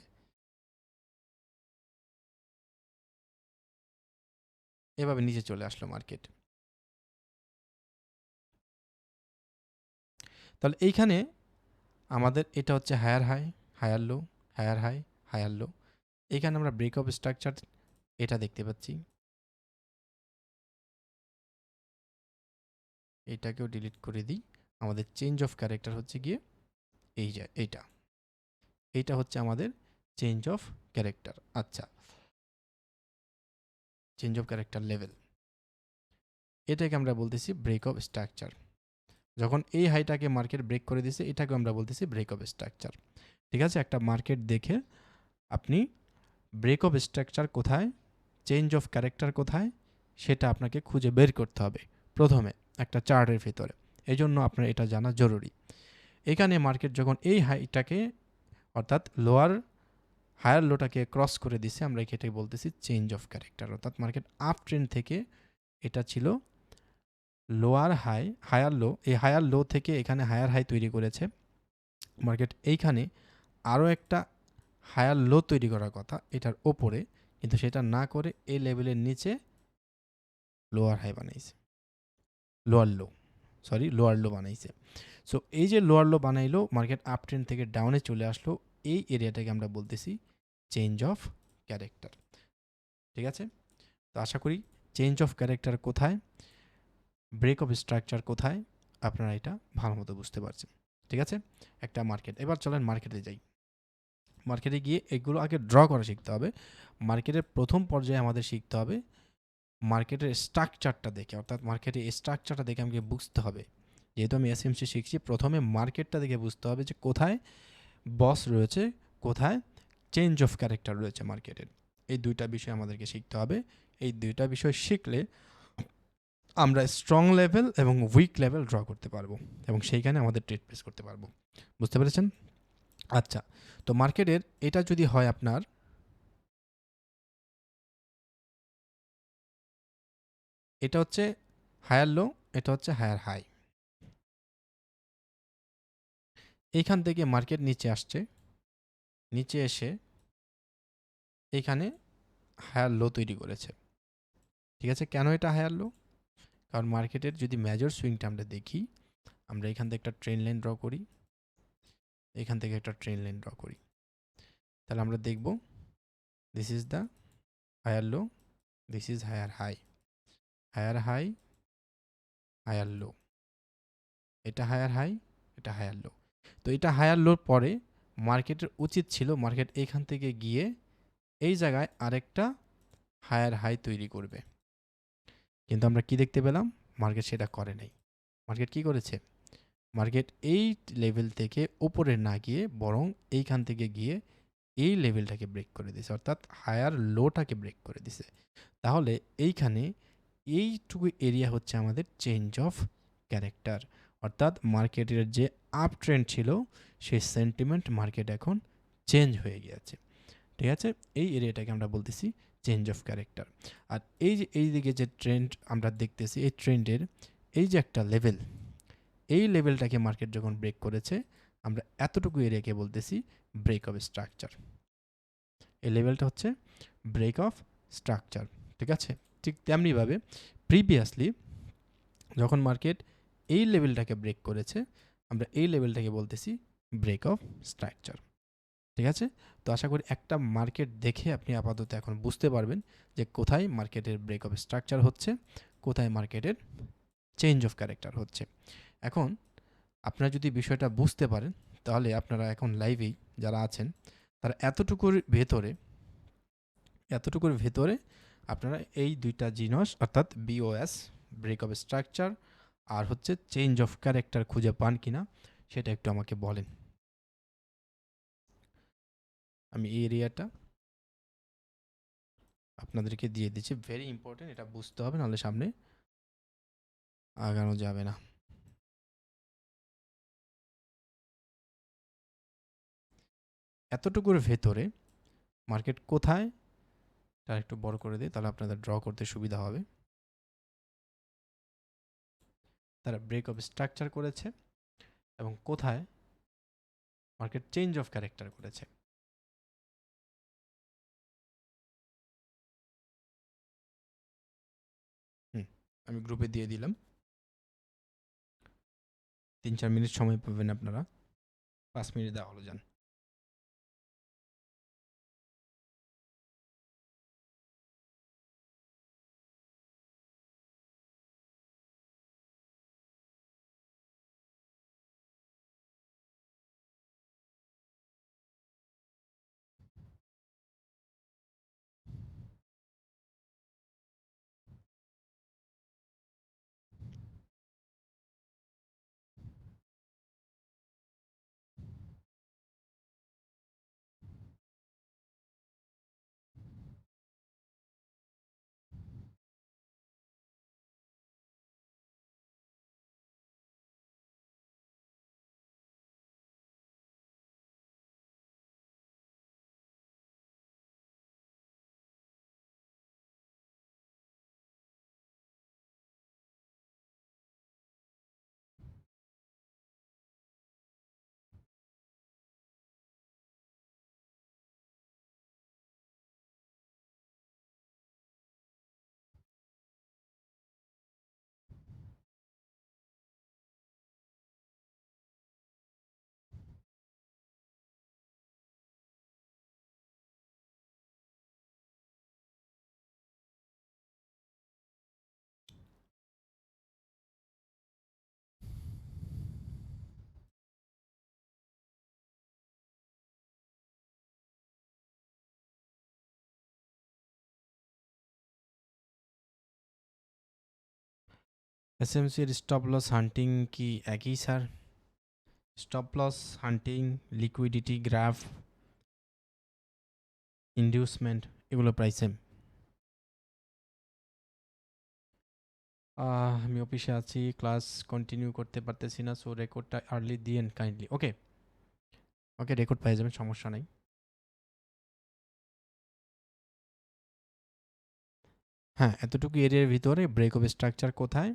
এভাবে নিচে চলে আসলো মার্কেট। তাহলে এইখানে আমাদের এটা হচ্ছে higher high, higher low, higher high, higher low. এখানে আমরা ব্রেক অফ স্ট্রাকচার এটা দেখতে পাচ্ছি। এটাকেও ডিলিট করে দিই। আমাদের চেঞ্জ অফ ক্যারেক্টার হচ্ছে গিয়ে এইটা। এইটা হচ্ছে আমাদের চেঞ্জ অফ ক্যারেক্টার। আচ্ছা, চেঞ্জ অফ ক্যারেক্টার লেভেল, এটাকে আমরা বলতেছি ব্রেক অফ স্ট্রাকচার। যখন এই হাইটাকে মার্কেট ব্রেক করে দিছে, এটাকে আমরা বলতেছি ব্রেক অফ স্ট্রাকচার, ঠিক আছে? একটা মার্কেট দেখে আপনি ব্রেক অফ স্ট্রাকচার কোথায়, চেঞ্জ অফ ক্যারেক্টার কোথায়, সেটা আপনাকে খুঁজে বের করতে হবে প্রথমে একটা চার্টের ভিতরে। এই জন্য আপনার এটা জানা জরুরি। এখানে মার্কেট যখন এই হাইটাকে অর্থাৎ হায়ার লোটাকে ক্রস করে দিছে, আমরা এটাকে বলতেছি চেঞ্জ অফ ক্যারেক্টার। অর্থাৎ মার্কেট আপ ট্রেন্ড থেকে এটা ছিল লোয়ার হাই, হায়ার লো, এই হায়ার লো থেকে এখানে হায়ার হাই তৈরি করেছে মার্কেট। এইখানে আরও একটা হায়ার লো তৈরি করার কথা এটার ওপরে, কিন্তু সেটা না করে এই লেভেলের নিচে লোয়ার হাই বানাইছে, লোয়ার লো বানাইছে। সো এই যে লোয়ার লো বানাইলো, মার্কেট আপ ট্রেন্ড থেকে ডাউনে চলে আসলো, এই এরিয়াটাকে আমরা বলতেছি চেঞ্জ অফ ক্যারেক্টার, ঠিক আছে? তো আশা করি চেঞ্জ অফ ক্যারেক্টার কোথায়, ব্রেক অফ স্ট্রাকচার কোথায়, আপনারা এটা ভালো মতো বুঝতে পারছেন, ঠিক আছে? একটা মার্কেট, এবার চলেন মার্কেটে যাই। মার্কেটে গিয়ে এগুলো আগে ড্র করা শিখতে হবে। মার্কেটের প্রথম পর্যায়ে আমাদের শিখতে হবে মার্কেটের স্ট্রাকচারটা দেখে, অর্থাৎ মার্কেটের স্ট্রাকচারটা দেখে আমাকে বুঝতে হবে। যেহেতু আমি এসএমসি শিখছি, প্রথমে মার্কেটটা দেখে বুঝতে হবে যে কোথায় বস রয়েছে, কোথায় চেঞ্জ অফ ক্যারেক্টার রয়েছে মার্কেটের। এই দুইটা বিষয় আমাদেরকে শিখতে হবে। এই দুইটা বিষয় শিখলে আমরা স্ট্রং লেভেল এবং উইক লেভেল ড্র করতে পারবো এবং সেইখানে আমাদের ট্রেড প্লেস করতে পারবো, বুঝতে পেরেছেন? আচ্ছা, তো মার্কেটের এটা যদি হয় আপনার, এটা হচ্ছে হায়ার লো, এটা হচ্ছে হায়ার হাই। এইখান থেকে মার্কেট নিচে আসছে, নিচে এসে এখানে হায়ার লো তৈরি করেছে, ঠিক আছে? কেন এটা হায়ার লো? কারণ মার্কেটের যদি মেজর সুইংটা আমরা দেখি, আমরা এখান থেকে একটা ট্রেন লাইন ড্র করি, এখান থেকে একটা ট্রেন লাইন ড্র করি, তাহলে আমরা দেখব this is the higher low, this is higher high, higher high, higher low, এটা হায়ার হাই, এটা হায়ার লো। তো এটা হায়ার লোর পরে মার্কেটের উচিত ছিল মার্কেট এইখান থেকে গিয়ে এই জায়গায় আরেকটা হায়ার হাই তৈরি করবে, কিন্তু আমরা কি দেখতে পেলাম? মার্কেট সেটা করে নাই। মার্কেট কি করেছে? মার্কেট এই লেভেল থেকে উপরে না গিয়ে বরং এইখান থেকে গিয়ে এই লেভেলটাকে ব্রেক করে দিছে, অর্থাৎ হায়ার লোটাকে ব্রেক করে দিছে। তাহলে এইখানে এইটুকু এরিয়া হচ্ছে আমাদের চেঞ্জ অফ ক্যারেক্টার, অর্থাৎ মার্কেটের যে আপ ট্রেন্ড ছিল সেই সেন্টিমেন্ট মার্কেট এখন চেঞ্জ হয়ে গিয়েছে, ঠিক আছে? এই এরিয়াটাকে আমরা বলতেছি চেঞ্জ অফ ক্যারেক্টার। আর এই যে এই দিকে যে ট্রেন্ড আমরা দেখতেছি, এই ট্রেন্ডের এই যে একটা লেভেল, এই লেভেলটাকে মার্কেট যখন ব্রেক করেছে, আমরা এতটুকু এরিয়াকে বলতেছি ব্রেক অফ স্ট্রাকচার। এই লেভেলটা হচ্ছে ব্রেক অফ স্ট্রাকচার, ঠিক আছে? ঠিক তেমনিভাবে প্রিভিয়াসলি যখন মার্কেট এই লেভেলটাকে ব্রেক করেছে, আমরা এই লেভেলটাকে বলতেছি ব্রেক অফ স্ট্রাকচার। ঠিক আছে? তো আশা করি একটা মার্কেট দেখে আপনি আপাতত এখন বুঝতে পারবেন যে কোথায় মার্কেটের ব্রেক অফ স্ট্রাকচার হচ্ছে, কোথায় মার্কেটের চেঞ্জ অফ ক্যারেক্টার হচ্ছে। এখন আপনারা যদি বিষয়টা বুঝতে পারেন, তাহলে আপনারা এখন লাইভেই যারা আছেন তারা এতটুকুর ভেতরে আপনারা এই দুইটা জিনিস অর্থাৎ বিওএস ব্রেক অফ স্ট্রাকচার আর হচ্ছে চেঞ্জ অফ ক্যারেক্টার খুঁজে পান কিনা সেটা একটু আমাকে বলেন। আমি এই এরিয়াটা আপনাদেরকে দিয়ে দিচ্ছি, ভেরি ইম্পর্টেন্ট, এটা বুঝতে হবে, নাহলে সামনে আগানো যাবে না। এতটুকুর ভেতরে মার্কেট কোথায়, তার একটু বড় করে দিই তাহলে আপনাদের ড্র করতে সুবিধা হবে। তারা ব্রেক অফ স্ট্রাকচার করেছে এবং কোথায় মার্কেট চেঞ্জ অফ ক্যারেক্টার করেছে। আমি গ্রুপে দিয়ে দিলাম, 3-4 মিনিট সময় পাবেন আপনারা, 5 মিনিট দেওয়া হলো, যান। এসএমসির স্টপ লস হান্টিং কি একই স্যার? স্টপ লস হান্টিং, লিকুইডিটি গ্রাফ, ইনডিউসমেন্ট এগুলো প্রায় সেম। আমি অফিসে আছি, ক্লাস কন্টিনিউ করতে পারতেছি না, সো রেকর্ডটা আর্লি দিয়েন কাইন্ডলি। ওকে ওকে, রেকর্ড পেয়ে যাবেন, সমস্যা নাই। হ্যাঁ, এতটুকু এরিয়ার ভিতরে ব্রেক অফ স্ট্রাকচার কোথায়,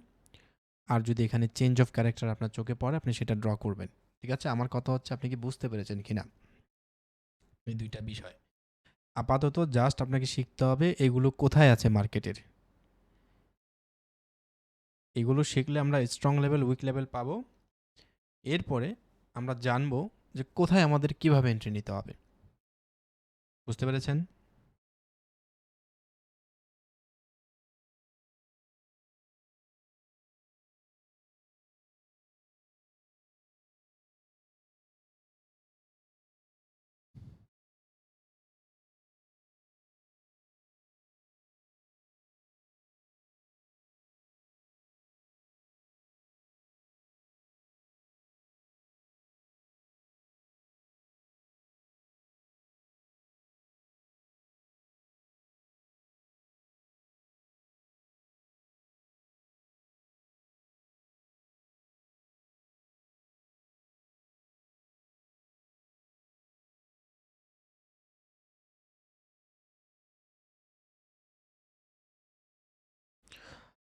আর যদি এখানে চেঞ্জ অফ ক্যারেক্টার আপনার চোখে পড়ে আপনি সেটা ড্র করবেন। ঠিক আছে? আমার কথা হচ্ছে আপনি কি বুঝতে পেরেছেন কিনা এই দুইটা বিষয়। আপাতত জাস্ট আপনাকে শিখতে হবে এগুলো কোথায় আছে মার্কেটের। এগুলো শিখলে আমরা স্ট্রং লেভেল উইক লেভেল পাবো। এরপরে আমরা জানবো যে কোথায় আমাদের কিভাবে এন্ট্রি নিতে হবে। বুঝতে পেরেছেন?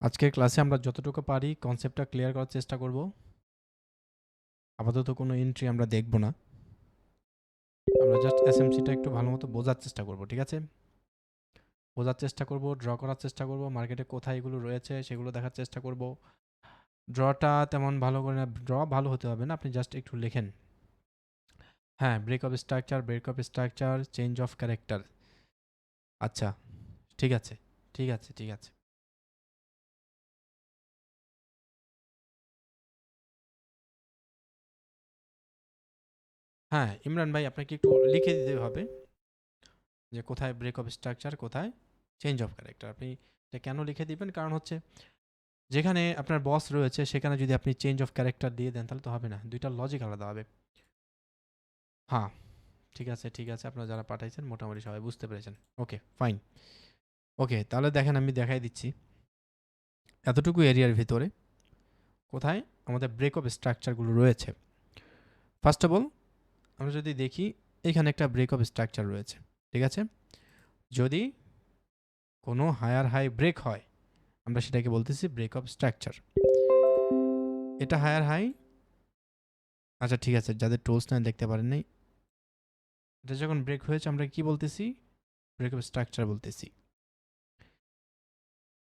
আজকের ক্লাসে আমরা যতটুকু পারি কনসেপ্টটা ক্লিয়ার করার চেষ্টা করব। আপাতত কোনো এন্ট্রি আমরা দেখব না, আমরা জাস্ট এসএমসিটা একটু ভালো মতো বোঝার চেষ্টা করব। ঠিক আছে? বোঝার চেষ্টা করব, ড্র করার চেষ্টা করব, মার্কেটে কোথায় এগুলো রয়েছে সেগুলো দেখার চেষ্টা করব। ড্রটা তেমন ভালো করে না, ড্র ভালো হতে হবে না, আপনি জাস্ট একটু লেখেন। হ্যাঁ, break of structure, change of character. আচ্ছা, ঠিক আছে, ঠিক আছে, ঠিক আছে। হ্যাঁ, ইমরান ভাই আপনাকে একটু লিখে দিতে হবে যে কোথায় ব্রেক অফ স্ট্রাকচার, কোথায় চেঞ্জ অফ ক্যারেক্টার। আপনি এটা কেন লিখে দিবেন, কারণ হচ্ছে যেখানে আপনার বস রয়েছে সেখানে যদি আপনি চেঞ্জ অফ ক্যারেক্টার দিয়ে দেন তাহলে তো হবে না, দুইটা লজিক আলাদা হবে। হ্যাঁ, ঠিক আছে, ঠিক আছে, আপনারা যারা পাঠাইছেন মোটামুটি সবাই বুঝতে পেরেছেন। ওকে, ফাইন। ওকে, তাহলে দেখেন আমি দেখাই দিচ্ছি এতটুকু এরিয়ার ভিতরে কোথায় আমাদের ব্রেক অফ স্ট্রাকচারগুলো রয়েছে। ফার্স্ট অফ অল আমরা যদি দেখি এখানে একটা ব্রেক অফ স্ট্রাকচার রয়েছে, ঠিক আছে। যদি কোনো হায়ার হাই ব্রেক হয় আমরা সেটাকে বলতেছি ব্রেক অফ স্ট্রাকচার। এটা হায়ার হাই। আচ্ছা, ঠিক আছে, যাদের টোলস না দেখতে পারেন নাই, এটা যখন ব্রেক হয়েছে আমরা কি বলতেছি, ব্রেক অফ স্ট্রাকচার বলতেছি।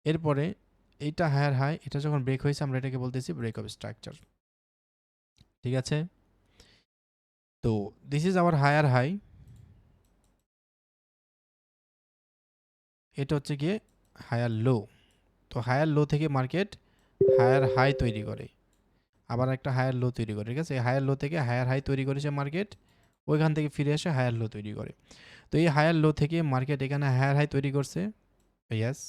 এরপরে এইটা হায়ার হাই, এটা যখন ব্রেক হয়েছে আমরা এটাকে বলতেছি ব্রেক অফ স্ট্রাকচার, ঠিক আছে। তো this is our higher high, এটা হচ্ছে গিয়ে হায়ার লো। তো হায়ার লো থেকে মার্কেট হায়ার হাই তৈরি করে, আবার একটা হায়ার লো তৈরি করে, ঠিক আছে। হায়ার লো থেকে হায়ার হাই তৈরি করেছে মার্কেট, ওইখান থেকে ফিরে এসে হায়ার লো তৈরি করে। তো এই হায়ার লো থেকে মার্কেট এখানে হায়ার হাই তৈরি করছে, ইয়াস,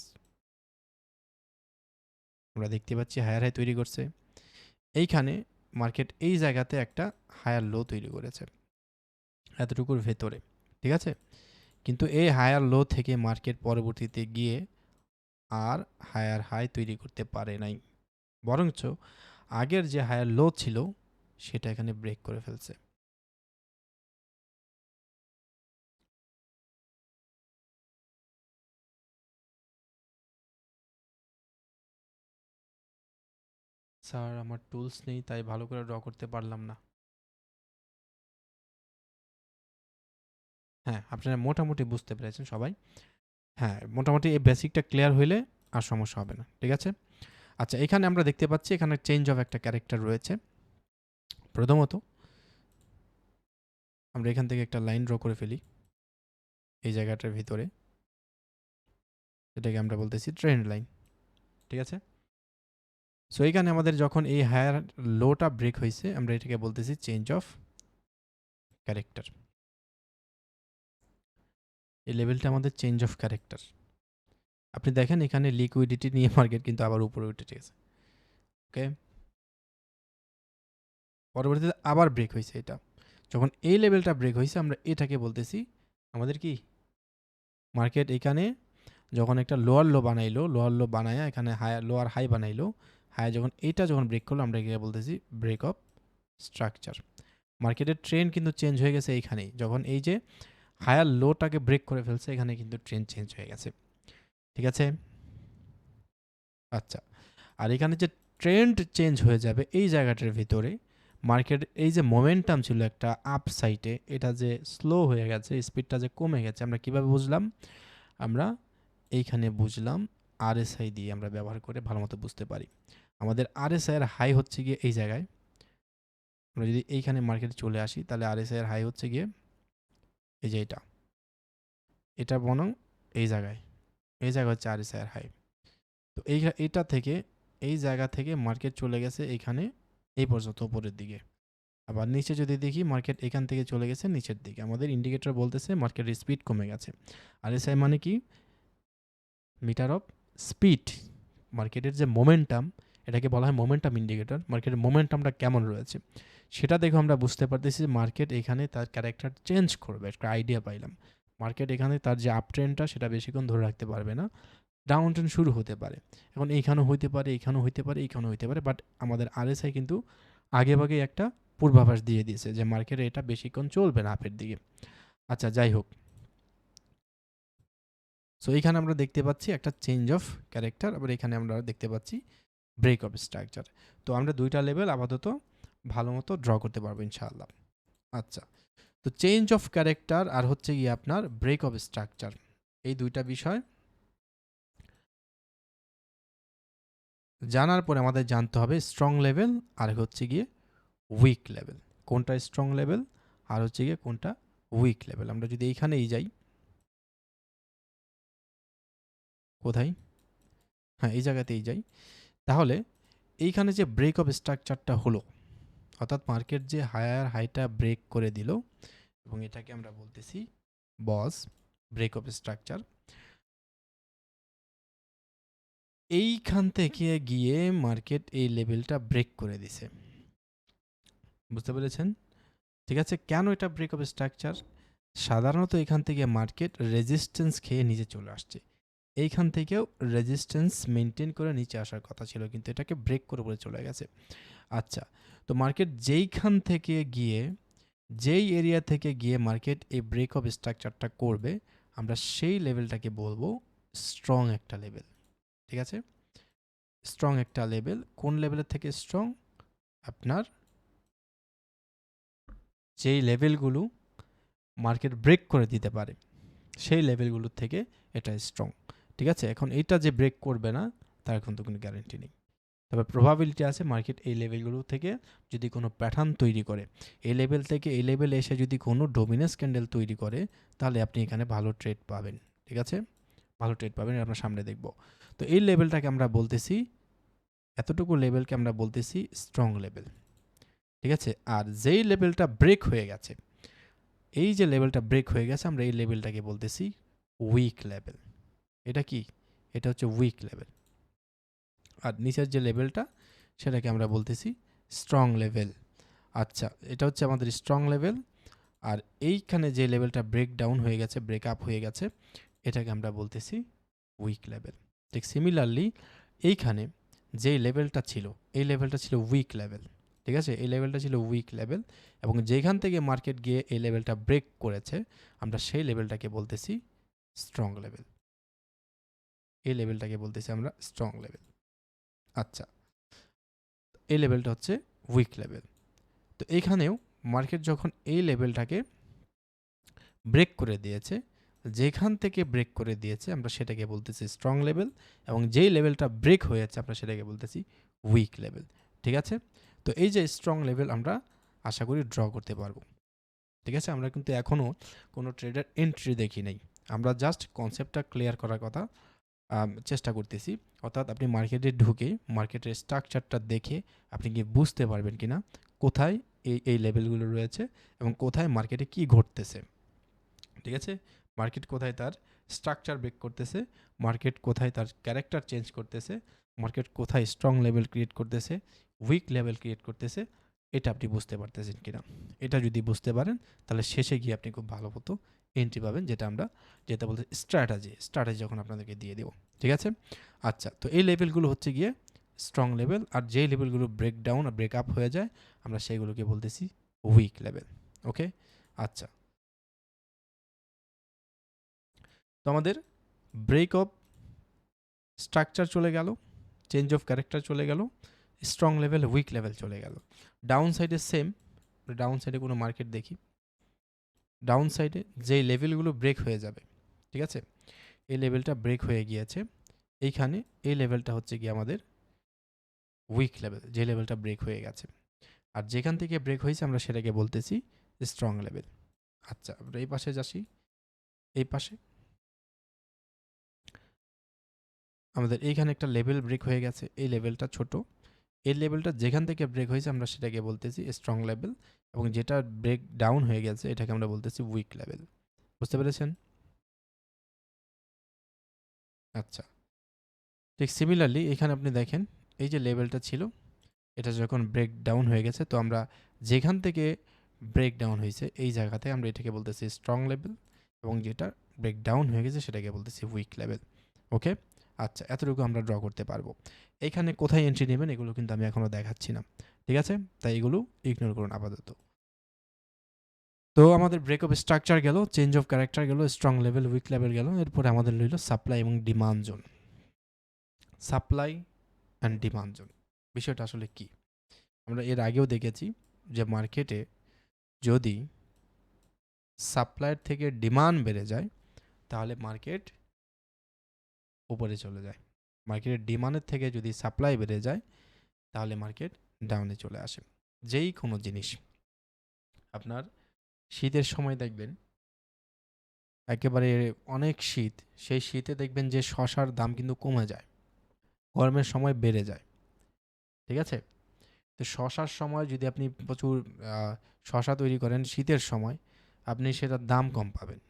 আমরা দেখতে পাচ্ছি হায়ার হাই তৈরি করছে। এইখানে মার্কেট এই জায়গাতে একটা হায়ার লো তৈরি করেছে এতটুকুর ভেতরে, ঠিক আছে। কিন্তু এই হায়ার লো থেকে মার্কেট পরবর্তীতে গিয়ে আর হায়ার হাই তৈরি করতে পারে নাই, বরঞ্চ আগের যে হায়ার লো ছিল সেটা এখানে ব্রেক করে ফেলছে। স্যার আমার টুলস নেই তাই ভালো করে ড্র করতে পারলাম না। হ্যাঁ, আপনারা মোটামুটি বুঝতে পেরেছেন সবাই। হ্যাঁ, মোটামুটি এই বেসিকটা ক্লিয়ার হইলে আর সমস্যা হবে না, ঠিক আছে। আচ্ছা, এখানে আমরা দেখতে পাচ্ছি এখানে চেঞ্জ অফ একটা ক্যারেক্টার রয়েছে। প্রথমত আমরা এখান থেকে একটা লাইন ড্র করে ফেলি এই জায়গাটার ভিতরে, এটাকে আমরা বলতেছি ট্রেন্ড লাইন, ঠিক আছে। সো এইখানে আমাদের যখন এই হায়ার লোটা ব্রেক হয়েছে আমরা এটাকে বলতেছি চেঞ্জ অফ ক্যারেক্টার। এই লেভেলটা আমাদের চেঞ্জ অফ ক্যারেক্টার। আপনি দেখেন এখানে লিকুইডিটি নিয়ে মার্কেট কিন্তু আবার উপরে উঠে গেছে, ওকে। পরবর্তীতে আবার ব্রেক হয়েছে এটা, যখন এই লেভেলটা ব্রেক হয়েছে আমরা এটাকে বলতেছি আমাদের কি, মার্কেট এখানে যখন একটা লোয়ার লো বানাইলো, লোয়ার লো বানায় এখানে হায়ার লোয়ার হাই বানাইলো, হাই যখন এইটা যখন ব্রেক করলো আমরা এটাকে বলতেছি ব্রেক অফ স্ট্রাকচার। মার্কেটের ট্রেন্ড কিন্তু চেঞ্জ হয়ে গেছে এইখানেই, যখন এই যে হায়ার লোটাকে ব্রেক করে ফেলছে এখানে কিন্তু ট্রেন্ড চেঞ্জ হয়ে গেছে, ঠিক আছে। আচ্ছা, আর এখানে যে ট্রেন্ড চেঞ্জ হয়ে যাবে এই জায়গাটার ভিতরে মার্কেট এই যে মোমেন্টাম ছিল একটা আপ সাইডে, এটা যে স্লো হয়ে গেছে, স্পিডটা যে কমে গেছে, আমরা কিভাবে বুঝলাম, আমরা এইখানে বুঝলাম আরএসআই দিয়ে আমরা ব্যবহার করে ভালো মতো বুঝতে পারি। আমাদের আরএসআই এর হাই হচ্ছে গিয়ে এই জায়গায়, আমরা যদি এইখানে মার্কেটে চলে আসি তাহলে আরএসআই এর হাই হচ্ছে গিয়ে এই যে এটা বরং এই জায়গায়, এই জায়গা হচ্ছে আরএসআই এর হাই। তো এইটা থেকে এই জায়গা থেকে মার্কেট চলে গেছে এইখানে এই পর্যন্ত উপরের দিকে। আবার নিচে যদি দেখি মার্কেট এখান থেকে চলে গেছে নিচের দিকে, আমাদের ইন্ডিকেটর বলতেছে মার্কেটের স্পিড কমে গেছে। আরএসআই মানে কি, মিটার অফ স্পিড। মার্কেটের যে মোমেন্টাম এটাকে বলা হয় মোমেন্টাম ইন্ডিকেটর, মার্কেটের মোমেন্টামটা কেমন রয়েছে সেটা দেখে আমরা বুঝতে পারতেছি মার্কেট এখানে তার ক্যারেক্টার চেঞ্জ করবে, একটা আইডিয়া পাইলাম। মার্কেট এখানে তার যে আপ ট্রেন্ডটা সেটা বেশিক্ষণ ধরে রাখতে পারবে না, ডাউন ট্রেন্ড শুরু হতে পারে। এখন এইখানেও হইতে পারে, এইখানেও হইতে পারে, এইখানেও হইতে পারে, বাট আমাদের আরএসআই কিন্তু আগে ভাগে একটা পূর্বাভাস দিয়ে দিয়েছে যে মার্কেটে এটা বেশিক্ষণ চলবে না আপের দিকে। আচ্ছা, যাই হোক, সো এইখানে আমরা দেখতে পাচ্ছি একটা চেঞ্জ অফ ক্যারেক্টার, আবার এখানে আমরা দেখতে পাচ্ছি ব্রেক অফ স্ট্রাকচার। তো আমরা দুইটা লেভেল আপাতত ভালো মতো ড্র করতে পারবো ইনশাআল্লাহ। আচ্ছা, তো চেঞ্জ অফ ক্যারেক্টার আর হচ্ছে গিয়ে আপনার ব্রেক অফ স্ট্রাকচার, এই দুইটা বিষয় জানার পরে আমাদের জানতে হবে স্ট্রং লেভেল আর হচ্ছে গিয়ে উইক লেভেল। কোনটা স্ট্রং লেভেল আর হচ্ছে গিয়ে কোনটা উইক লেভেল। আমরা যদি এইখানেই যাই, কোথায়, হ্যাঁ এই জায়গাতেই যাই, তাহলে এইখানে যে ব্রেক অফ স্ট্রাকচারটা হলো, অর্থাৎ মার্কেট যে হায়ার হাইটা ব্রেক করে দিল এবং এটাকে আমরা বলতেছি বস ব্রেক অফ স্ট্রাকচার। এইখান থেকে গিয়ে মার্কেট এই লেভেলটা ব্রেক করে দিছে, বুঝতে পেরেছেন? ঠিক আছে, কেন এটা ব্রেক অফ স্ট্রাকচার? সাধারণত এখান থেকে মার্কেট রেজিস্ট্যান্স খেয়ে নিচে চলে আসছে, এইখান থেকেও রেজিস্ট্যান্স মেনটেন করে নিচে আসার কথা ছিল, কিন্তু এটাকে ব্রেক করে পরে চলে গেছে। আচ্ছা, তো মার্কেট যেইখান থেকে গিয়ে, যেই এরিয়া থেকে গিয়ে মার্কেট এই ব্রেক অফ স্ট্রাকচারটা করবে, আমরা সেই লেভেলটাকে বলবো স্ট্রং একটা লেভেল। ঠিক আছে, স্ট্রং একটা লেভেল। কোন লেভেলের থেকে স্ট্রং? আপনার যেই লেভেলগুলো মার্কেট ব্রেক করে দিতে পারে সেই লেভেলগুলোর থেকে এটা স্ট্রং। ঠিক আছে, এখন এইটা যে ব্রেক করবে না তার এখন তো কোনো গ্যারেন্টি নেই, তবে প্রবাবিলিটি আছে মার্কেট এই লেভেলগুলো থেকে যদি কোনো প্যাটার্ন তৈরি করে, এই লেভেল থেকে এই লেভেলে এসে যদি কোনো ডোমিনেন্স ক্যান্ডেল তৈরি করে, তাহলে আপনি এখানে ভালো ট্রেড পাবেন। ঠিক আছে, ভালো ট্রেড পাবেন, আমরা সামনে দেখব। তো এই লেভেলটাকে আমরা বলতেছি, এতটুকু লেভেলকে আমরা বলতেছি স্ট্রং লেভেল। ঠিক আছে, আর যেই লেভেলটা ব্রেক হয়ে গেছে, এই যে লেভেলটা ব্রেক হয়ে গেছে, আমরা এই লেভেলটাকে বলতেছি উইক লেভেল। এটা কি? এটা হচ্ছে উইক লেভেল। আর নিচের যে লেভেলটা সেটাকে আমরা বলতেছি স্ট্রং লেভেল। আচ্ছা, এটা হচ্ছে আমাদের স্ট্রং লেভেল। আর এইখানে যে লেভেলটা ব্রেক ডাউন হয়ে গেছে, ব্রেক আপ হয়ে গেছে, এটাকে আমরা বলতেছি উইক লেভেল। ঠিক সিমিলারলি এইখানে যেই লেভেলটা ছিল, এই লেভেলটা ছিল উইক লেভেল। ঠিক আছে, এই লেভেলটা ছিল উইক লেভেল, এবং যেখান থেকে মার্কেট গিয়ে এই লেভেলটা ব্রেক করেছে, আমরা সেই লেভেলটাকে বলতেছি স্ট্রং লেভেল। এই লেভেলটাকে বলতেছি আমরা স্ট্রং লেভেল। আচ্ছা, এই লেভেলটা হচ্ছে উইক লেভেল। তো এইখানেও মার্কেট যখন এই লেভেলটাকে ব্রেক করে দিয়েছে, যেখান থেকে ব্রেক করে দিয়েছে আমরা সেটাকে বলতেছি স্ট্রং লেভেল, এবং যেই লেভেলটা ব্রেক হয়েছে আমরা সেটাকে বলতেছি উইক লেভেল। ঠিক আছে, তো এই যে স্ট্রং লেভেল আমরা আশা করি ড্র করতে পারবো। ঠিক আছে, আমরা কিন্তু এখনও কোনো ট্রেডার এন্ট্রি দেখি নাই, আমরা জাস্ট কনসেপ্টটা ক্লিয়ার করার কথা চেষ্টা করতেছি। অর্থাৎ আপনি মার্কেটে ঢুকে মার্কেটের স্ট্রাকচারটা দেখে আপনি কি বুঝতে পারবেন কিনা কোথায় এই লেভেলগুলো রয়েছে এবং কোথায় মার্কেটে কি ঘটতেছে। ঠিক আছে, মার্কেট কোথায় তার স্ট্রাকচার ব্রেক করতেছে, মার্কেট কোথায় তার ক্যারেক্টার চেঞ্জ করতেছে, মার্কেট কোথায় স্ট্রং লেভেল ক্রিয়েট করতেছে, উইক লেভেল ক্রিয়েট করতেছে, এটা আপনি বুঝতে পারতেছেন কিনা। এটা যদি বুঝতে পারেন তাহলে শেষে গিয়ে আপনি খুব ভালো মতো এন্ট্রি পাবেন, যেটা বলতে স্ট্র্যাটেজি যখন আপনাদেরকে দিয়ে দেবো। ঠিক আছে, আচ্ছা, তো এই লেভেলগুলো হচ্ছে গিয়ে স্ট্রং লেভেল, আর যেই লেভেলগুলো ব্রেক ডাউন আর ব্রেক আপ হয়ে যায় আমরা সেইগুলোকে বলতেছি উইক লেভেল। ওকে, আচ্ছা, তো আমাদের ব্রেক অফ স্ট্রাকচার চলে গেল, চেঞ্জ অফ ক্যারেক্টার চলে গেল, স্ট্রং লেভেল উইক লেভেল চলে গেল। ডাউন সাইডে সেম, ডাউন সাইডে কোনো মার্কেট দেখি, ডাউন সাইডে যেই লেভেলগুলো ব্রেক হয়ে যাবে, ঠিক আছে, এই লেভেলটা ব্রেক হয়ে গিয়েছে, এইখানে এই লেভেলটা হচ্ছে কি আমাদের উইক লেভেল, যে লেভেলটা ব্রেক হয়ে গেছে, আর যেখান থেকে ব্রেক হয়েছে আমরা সেটাকে বলতেছি স্ট্রং লেভেল। আচ্ছা, আমরা এই পাশে যাচ্ছি, এই পাশে আমাদের এইখানে একটা লেভেল ব্রেক হয়ে গেছে, এই লেভেলটা ছোট, এই লেভেলটা যেখান থেকে ব্রেক হয়েছে আমরা সেটাকে বলতেছি স্ট্রং লেভেল, এবং যেটা ব্রেক ডাউন হয়ে গেছে এটাকে আমরা বলতেছি উইক লেভেল। বুঝতে পেরেছেন? আচ্ছা, ঠিক সিমিলারলি এখানে আপনি দেখেন এই যে লেভেলটা ছিল, এটা যখন ব্রেক ডাউন হয়ে গেছে, তো আমরা যেখান থেকে ব্রেক ডাউন হয়েছে এই জায়গাতে আমরা এটাকে বলতেছি স্ট্রং লেভেল, এবং যেটা ব্রেক ডাউন হয়ে গেছে সেটাকে বলতেছি উইক লেভেল। ওকে, আচ্ছা, এতটুকু আমরা ড্র করতে পারবো। এখানে কোথায় এন্ট্রি নেবেন এগুলো কিন্তু আমি এখনও দেখাচ্ছি না, ঠিক আছে, তাই এগুলো ইগনোর করুন আপাতত। তো আমাদের ব্রেক অফ স্ট্রাকচার গেল, চেঞ্জ অফ ক্যারেক্টার গেল, স্ট্রং লেভেল উইক লেভেল গেল, এরপরে আমাদের রইল সাপ্লাই এবং demand zone. Supply and demand zone বিষয়টা আসলে কি? আমরা এর আগেও দেখেছি যে মার্কেটে যদি সাপ্লাইয়ের থেকে ডিমান্ড বেড়ে যায় তাহলে মার্কেট উপরে চলে যায়, মার্কেটের ডিমান্ডের থেকে যদি সাপ্লাই বেড়ে যায় তাহলে মার্কেট ডাউনে চলে আসে। যেই কোনো জিনিস আপনার শীতের সময় দেখবেন একেবারে অনেক শীত, সেই শীতে দেখবেন যে শশার দাম কিন্তু কমে যায়, গরমের সময় বেড়ে যায়। ঠিক আছে? তো শশার সময় যদি আপনি প্রচুর শশা তৈরি করেন শীতের সময়, আপনি সেটার দাম কম পাবেন।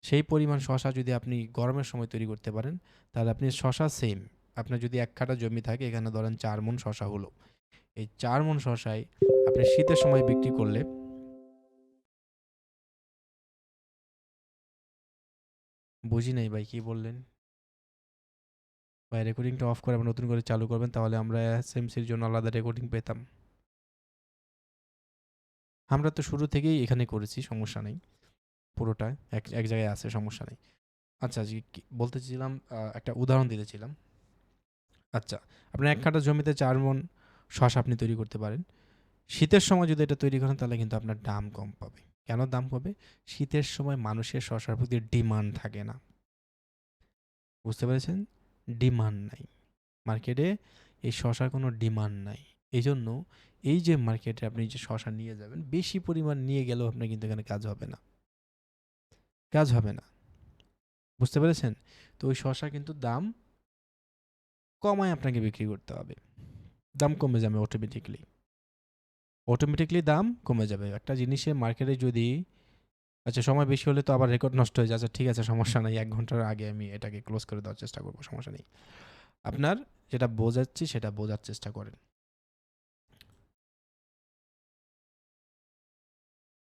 সেই পরিমাণ শশা যদি আপনি গরমের সময় তৈরি করতে পারেন তাহলে আপনি শশা সেম, আপনার যদি ১ কাঠা জমি থাকে এখানে ধরেন ৪ মণ শশা হলো, এই ৪ মণ শশায় আপনি শীতের সময় বিক্রি করলে বুঝি নাই ভাই কি বললেন? ভাই রেকর্ডিংটা অফ করে আবার নতুন করে চালু করবেন, তাহলে আমরা এসএমসির জন্য আলাদা রেকর্ডিং পেতাম। আমরা তো শুরু থেকেই এখানে করেছি, সমস্যা নেই, পুরোটা এক এক জায়গায় আছে, সমস্যা নেই। আচ্ছা বলতেছিলাম, একটা উদাহরণ দিতেছিলাম। আচ্ছা, আপনার ১ কাঠা জমিতে ৪ মণ শশা আপনি তৈরি করতে পারেন। শীতের সময় যদি এটা তৈরি করেন তাহলে কিন্তু আপনার দাম কম পাবে। কেন দাম পাবে? শীতের সময় মানুষের শশার প্রতি ডিমান্ড থাকে না। বুঝতে পেরেছেন? ডিমান্ড নাই। মার্কেটে এই শশার কোনো ডিমান্ড নাই। এজন্য এই যে মার্কেটে আপনি যে শশা নিয়ে যাবেন, বেশি পরিমাণ নিয়ে গেলেও আপনার কিন্তু এখানে কাজ হবে না। কাজ হবে না। বুঝতে পেরেছেন? তো ওই শশা কিন্তু দাম কমায় আপনাকে বিক্রি করতে হবে। দাম কমে যাবে অটোমেটিক্যালি। অটোমেটিক্যালি দাম কমে যাবে। একটা জিনিসের মার্কেটে যদি আচ্ছা সময় বেশি হলে তো আবার রেকর্ড নষ্ট হয়ে যায়। আচ্ছা ঠিক আছে, সমস্যা নাই। ১ ঘন্টার আগে আমি এটাকে ক্লোজ করে দেওয়ার চেষ্টা করব, সমস্যা নেই। আপনার যেটা বোঝাচ্ছি সেটা বোঝার চেষ্টা করেন।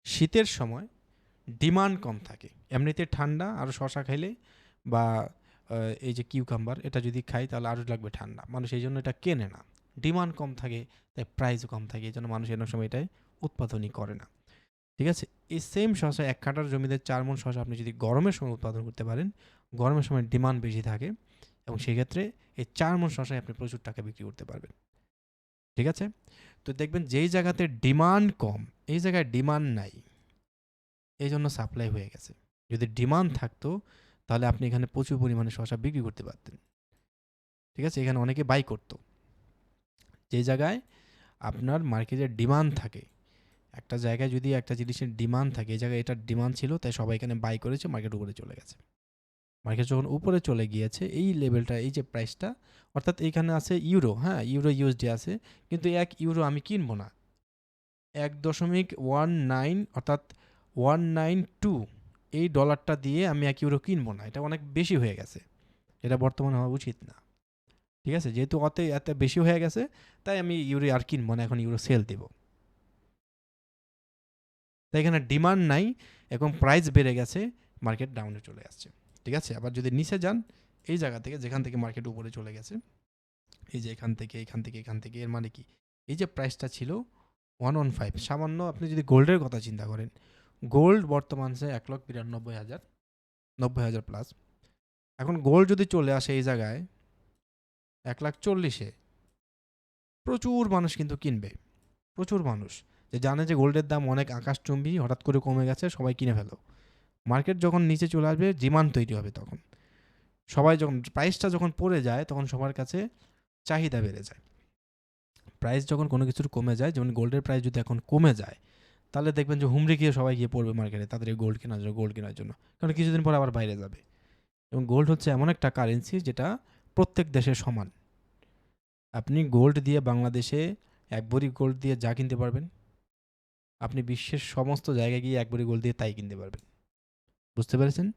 শীতের সময় ডিমান্ড কম থাকে। এমনিতে ঠান্ডা, আরও শশা খাইলে বা এই যে কিউকাম্বার এটা যদি খাই তাহলে আরও লাগবে ঠান্ডা। মানুষ এই জন্য এটা কেনে না। ডিমান্ড কম থাকে, তাই প্রাইসও কম থাকে। এই জন্য মানুষ অনেক সময় এটাই উৎপাদনই করে না। ঠিক আছে? এই সেম শশা ১ কাঠার জমিতে ৪ মণ শশা আপনি যদি গরমের সময় উৎপাদন করতে পারেন, গরমের সময় ডিমান্ড বেশি থাকে এবং সেক্ষেত্রে এই ৪ মণ শশায় আপনি প্রচুর টাকা বিক্রি করতে পারবেন। ঠিক আছে? তো দেখবেন যেই জায়গাতে ডিমান্ড কম, এই জায়গায় ডিমান্ড নাই। এইজন্য সাপ্লাই হয়ে গেছে। যদি ডিমান্ড থাকতো তাহলে আপনি এখানে প্রচুর পরিমাণে শশা বিক্রি করতে পারতেন। ঠিক আছে? এখানে অনেকে বাই করত। যে জায়গায় আপনার মার্কেটের ডিমান্ড থাকে, একটা জায়গায় যদি একটা জিনিসের ডিমান্ড থাকে, এই জায়গায় এটার ডিমান্ড ছিল তাই সবাই এখানে বাই করেছে, মার্কেট উপরে চলে গেছে। মার্কেট যখন উপরে চলে গিয়েছে এই লেভেলটা, এই যে প্রাইসটা, অর্থাৎ এইখানে আছে ইউরো, হ্যাঁ ইউরো ইউএসডি আছে, কিন্তু ১ ইউরো আমি কিনবো না। ১.19 অর্থাৎ 192 এই ডলারটা দিয়ে আমি ১ ইউরো কিনবো না। এটা অনেক বেশি হয়ে গেছে। এটা বর্তমানে হওয়া উচিত না। ঠিক আছে? যেহেতু এত বেশি হয়ে গেছে তাই আমি ইউরো আর কিনবো না, এখন ইউরো সেল দেব। তাই এখানে ডিমান্ড নাই এবং প্রাইস বেড়ে গেছে, মার্কেট ডাউনে চলে আসছে। ঠিক আছে? আবার যদি নিচে যান, এই জায়গা থেকে যেখান থেকে মার্কেট উপরে চলে গেছে, এই যে এখান থেকে এখান থেকে এখান থেকে, এর মানে কি? এই যে প্রাইসটা ছিল 115, সামান্য আপনি যদি গোল্ডের কথা চিন্তা করেন, গোল্ড বর্তমান সে ১,৯২,০০০, ৯০,০০০ প্লাস। এখন গোল্ড যদি চলে আসে এই জায়গায় ১,৪০,০০০, প্রচুর মানুষ কিন্তু কিনবে। প্রচুর মানুষ যে জানে যে গোল্ডের দাম অনেক আকাশচুম্বী, হঠাৎ করে কমে গেছে, সবাই কিনে ফেলো। মার্কেট যখন নিচে চলে আসবে ডিমান্ড তৈরি হবে, তখন সবাই যখন প্রাইসটা যখন পড়ে যায় তখন সবার কাছে চাহিদা বেড়ে যায়। প্রাইস যখন কোনো কিছুর কমে যায়, যেমন গোল্ডের প্রাইস যদি এখন কমে যায় তাহলে দেখবেন যে হুমড়ি খেয়ে সবাই গিয়ে পড়বে মার্কেটে তাদের এই গোল্ড কেনার জন্য, কারণ কিছুদিন পর আবার বাইরে যাবে। এবং গোল্ড হচ্ছে এমন একটা কারেন্সি যেটা প্রত্যেক দেশে সমান। আপনি গোল্ড দিয়ে বাংলাদেশে ১ ভরি গোল্ড দিয়ে যা কিনতে পারবেন, আপনি বিশ্বের সমস্ত জায়গায় গিয়ে ১ ভরি গোল্ড দিয়ে তাই কিনতে পারবেন। বুঝতে পেরেছেন?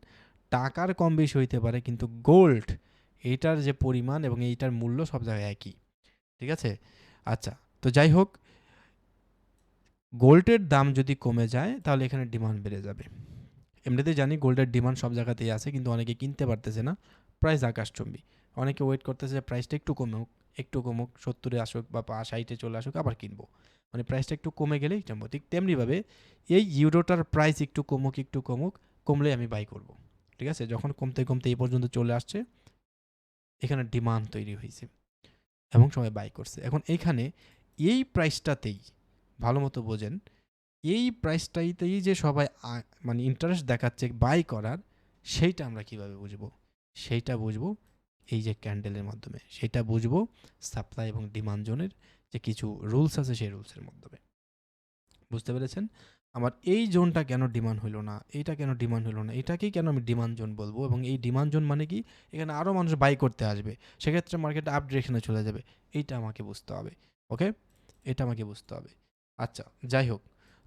টাকার কম বেশি হইতে পারে কিন্তু গোল্ড এইটার যে পরিমাণ এবং এইটার মূল্য সব জায়গায় একই। ঠিক আছে? আচ্ছা, তো যাই হোক, গোল্ডের দাম যদি কমে যায় তাহলে এখানে ডিমান্ড বেড়ে যাবে। এমনিতেই জানি গোল্ডের ডিমান্ড সব জায়গাতেই আছে, কিন্তু অনেকে কিনতে পারতেছে না, প্রাইস আকাশচুম্বী। অনেকে ওয়েট করতেছে যে প্রাইসটা একটু কমুক ৭০-এ আসুক বা ৬০-এ চলে আসুক, আবার কিনবো। মানে প্রাইসটা একটু কমে গেলেই কিনবো। ঠিক তেমনিভাবে এই ইউরোটার প্রাইস একটু কমুক, কমলে আমি বাই করব। ঠিক আছে? যখন কমতে কমতে এই পর্যন্ত চলে আসছে, এখানে ডিমান্ড তৈরি হয়েছে এবং সবাই বাই করছে। এখন এইখানে এই প্রাইসটাতেই ভালো মতো বোঝেন, এই প্রাইসটাইতেই যে সবাই মানে ইন্টারেস্ট দেখাচ্ছে বাই করার, সেইটা আমরা কিভাবে বুঝবো? সেইটা বুঝবো এই যে ক্যান্ডেলের মাধ্যমে, সেটা বুঝবো সাপ্লাই এবং ডিমান্ড জোনের যে কিছু রুলস আছে সেই রুলসের মাধ্যমে। বুঝতে পেরেছেন? আমার এই জোনটা কেন ডিমান্ড হইলো না, এইটা কেন ডিমান্ড হইলো না, এটাকেই কেন আমি ডিমান্ড জোন বলবো, এবং এই ডিমান্ড জোন মানে কি, এখানে আরও মানুষ বাই করতে আসবে, সেক্ষেত্রে মার্কেট আপ ডিরেকশনে চলে যাবে, এইটা আমাকে বুঝতে হবে। ওকে, এটা আমাকে বুঝতে হবে। আচ্ছা, যাই হোক,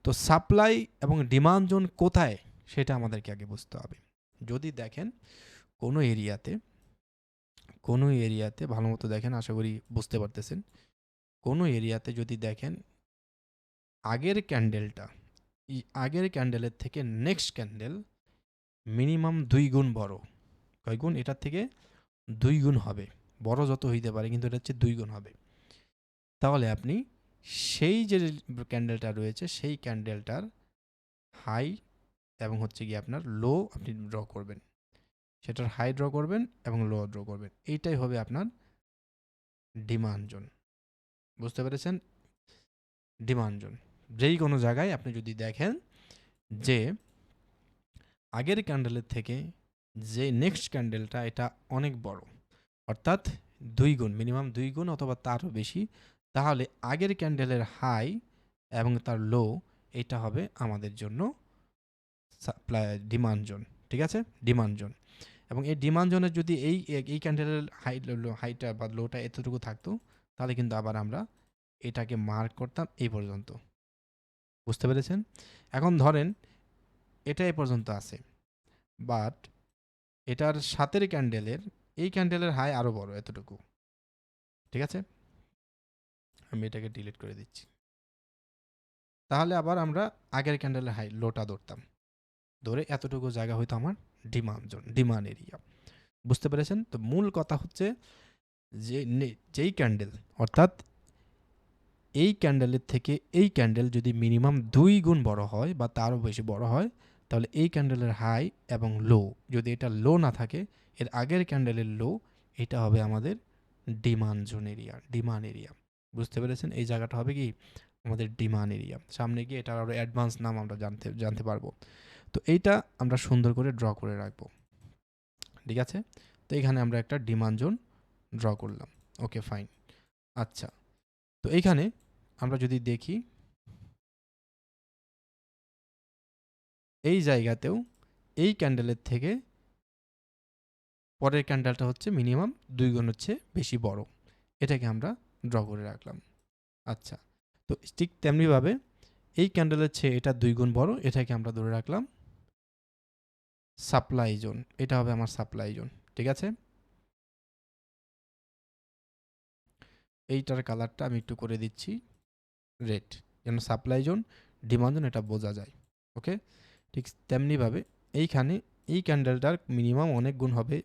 তো সাপ্লাই এবং ডিমান্ড জোন কোথায় সেটা আমাদেরকে আগে বুঝতে হবে। যদি দেখেন কোনো এরিয়াতে ভালো মতো দেখেন, আশা করি বুঝতে পারতেছেন, কোনো এরিয়াতে যদি দেখেন আগের ক্যান্ডেলের থেকে নেক্সট ক্যান্ডেল মিনিমাম 2 গুণ বড়, কয় গুণ, এটার থেকে 2 গুণ হবে, বড় যত হইতে পারে কিন্তু এটা হচ্ছে 2 গুণ হবে, তাহলে আপনি সেই যে ক্যান্ডেলটা রয়েছে সেই ক্যান্ডেলটার হাই এবং হচ্ছে গিয়ে আপনার লো আপনি ড্র করবেন, সেটার হাই ড্র করবেন এবং লো ড্র করবেন, এইটাই হবে আপনার ডিমান্ড জোন। বুঝতে পেরেছেন? ডিমান্ড জোন যেই কোনো জায়গায় আপনি যদি দেখেন যে আগের ক্যান্ডেলের থেকে যে নেক্সট ক্যান্ডেলটা এটা অনেক বড়, অর্থাৎ 2 গুণ, মিনিমাম 2 গুণ অথবা তারও বেশি, তাহলে আগের ক্যান্ডেলের হাই এবং তার লো এটা হবে আমাদের জন্য সাপ্লাই ডিমান্ড জোন। ঠিক আছে, ডিমান্ড জোন। এবং এই ডিমান্ড জোনের যদি এই ক্যান্ডেলের হাইটা বা লোটা এতটুকু থাকতো, তাহলে কিন্তু আবার আমরা এটাকে মার্ক করতাম এই পর্যন্ত। বুঝতে পেরেছেন? এখন ধরেন এটা এই পর্যন্ত আছে, বাট এটার সাথের এই ক্যান্ডেলের হাই আরও বড়, এতটুকু। ঠিক আছে, আমি এটাকে ডিলিট করে দিচ্ছি। তাহলে আবার আমরা আগের ক্যান্ডেলের হাই লোটা ধরতাম, ধরে এতটুকু জায়গা হয়তো আমার ডিমান্ড জোন, ডিমান্ড এরিয়া। বুঝতে পেরেছেন? তো মূল কথা হচ্ছে যে যেই ক্যান্ডেল, অর্থাৎ এই ক্যান্ডেলের থেকে এই ক্যান্ডেল যদি মিনিমাম 2 গুণ বড় হয় বা তারও বেশি বড় হয়, তাহলে এই ক্যান্ডেলের হাই এবং লো, যদি এটা লো না থাকে, এর আগের ক্যান্ডেলের লো, এটা হবে আমাদের demand zone area, demand area. বুঝতে পেরেছেন? এই জায়গাটা হবে কি আমাদের ডিমান্ড এরিয়া। সামনে গিয়ে এটার আরও অ্যাডভান্স নাম আমরা জানতে পারবো। তো এইটা আমরা সুন্দর করে ড্র করে রাখবো। ঠিক আছে, তো এখানে আমরা একটা ডিমান্ড জোন ড্র করলাম। ওকে, ফাইন। আচ্ছা, তো এইখানে আমরা যদি দেখি এই জায়গাতেও এই ক্যান্ডেলের থেকে পরের ক্যান্ডেলটা হচ্ছে মিনিমাম 2 গুণ হচ্ছে বেশি বড়, এটাকে আমরা ড্র করে রাখলাম। আচ্ছা, তো ঠিক তেমনিভাবে এই ক্যান্ডেলের চেয়ে এটা 2 গুণ বড়, এটাকে আমরা ধরে রাখলাম সাপ্লাই জোন, এটা হবে আমার সাপ্লাই জোন। ঠিক আছে, এইটার কালারটা আমি একটু করে দিচ্ছি রেড, যেন সাপ্লাই জোন ডিমান্ড জোন এটা বোঝা যায়। ওকে, ঠিক তেমনিভাবে এইখানে এই ক্যান্ডেলটার মিনিমাম অনেক গুণ হবে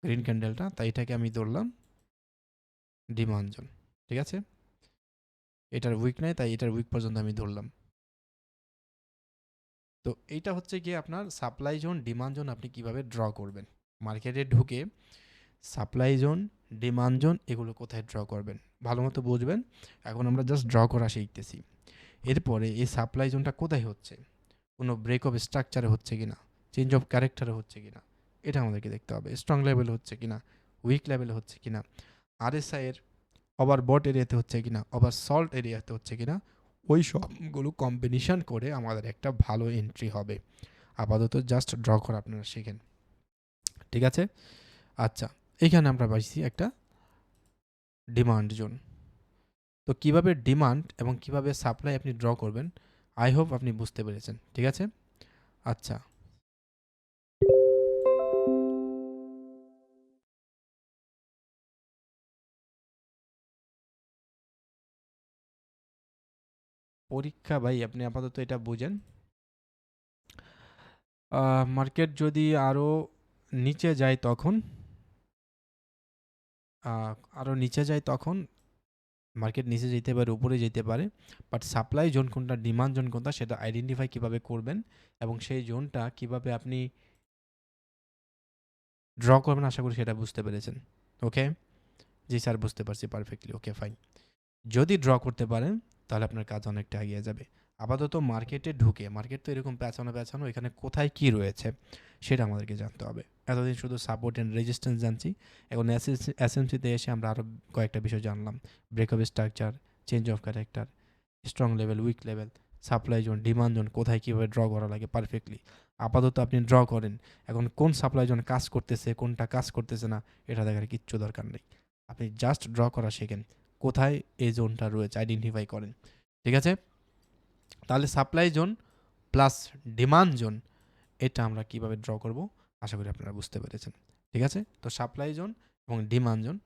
গ্রিন ক্যান্ডেলটা, তাই এটাকে আমি ধরলাম ডিমান্ড জোন। ঠিক আছে, এটার উইক নাই, তাই এটার উইক পর্যন্ত আমি ধরলাম। তো এইটা হচ্ছে গিয়ে আপনার সাপ্লাই জোন, ডিমান্ড জোন আপনি কিভাবে ড্র করবেন, মার্কেটে ঢুকে সাপ্লাই জোন, ডিমান্ড জোন এগুলো কোথায় ড্র করবেন ভালো মতো বুঝবেন। এখন আমরা জাস্ট ড্র করা শিখতেছি। এরপরে এই সাপ্লাই জোনটা কোথায় হচ্ছে, কোনো ব্রেক অফ স্ট্রাকচারে হচ্ছে কিনা, চেঞ্জ অফ ক্যারেক্টারে হচ্ছে কিনা, এটা আমাদেরকে দেখতে হবে। স্ট্রং লেভেল হচ্ছে কিনা, উইক লেভেলে হচ্ছে কিনা, আরএসআই এর ওভার বট এরিয়াতে হচ্ছে কিনা, ওভার সল্ট এরিয়াতে হচ্ছে কিনা, ওই সবগুলো কম্বিনেশন করে আমাদের একটা ভালো এন্ট্রি হবে। আপাতত জাস্ট ড্র করা আপনারা শিখেন। ঠিক আছে, আচ্ছা, এখানে আমরা পাইছি একটা ডিমান্ড জোন। তো কিভাবে ডিমান্ড এবং কিভাবে সাপ্লাই আপনি ড্র করবেন, আই হোপ আপনি বুঝতে পেরেছেন। ঠিক আছে, আচ্ছা, পরীক্ষা ভাই আপনি আপাতত এটা বুঝেন, মার্কেট যদি আরও নিচে যায় তখন আরও নিচে যায় তখন মার্কেট নিচে যেতে পারে, উপরে যেতে পারে, বাট সাপ্লাই জোন কোনটা, ডিমান্ড জোন কোনটা, সেটা আইডেন্টিফাই কিভাবে করবেন এবং সেই জোনটা কিভাবে আপনি ড্র করবেন, আশা করি সেটা বুঝতে পেরেছেন। ওকে, জি স্যার, বুঝতে পারছি পারফেক্টলি। ওকে, ফাইন। যদি ড্র করতে পারেন তাহলে আপনার কাজ অনেকটা এগিয়ে যাবে। আপাতত মার্কেটে ঢুকে, মার্কেট তো এরকম পেঁচানো এখানে কোথায় কি রয়েছে সেটা আমাদেরকে জানতে হবে। এতদিন শুধু সাপোর্ট অ্যান্ড রেজিস্ট্যান্স জানছি, এখন এসএমসিতে এসে আমরা আরও কয়েকটা বিষয় জানলাম। Break of structure, change of character, strong level, weak level, supply zone, demand zone, কোথায় কীভাবে ড্র করা লাগে পারফেক্টলি। আপাতত আপনি ড্র করেন, এখন কোন সাপ্লাই জোন কাজ করতেছে কোনটা কাজ করতেছে না এটা দেখার কিচ্ছু দরকার নেই। আপনি জাস্ট ড্র করা শেখেন, কোথায় এই জোনটা রয়েছে আইডেন্টিফাই করেন। ঠিক আছে, তাহলে supply zone plus demand zone এটা আমরা কিভাবে ড্র করব আশা করি আপনারা বুঝতে পেরেছেন। ঠিক আছে, তো সাপ্লাই জোন এবং ডিমান্ড জোন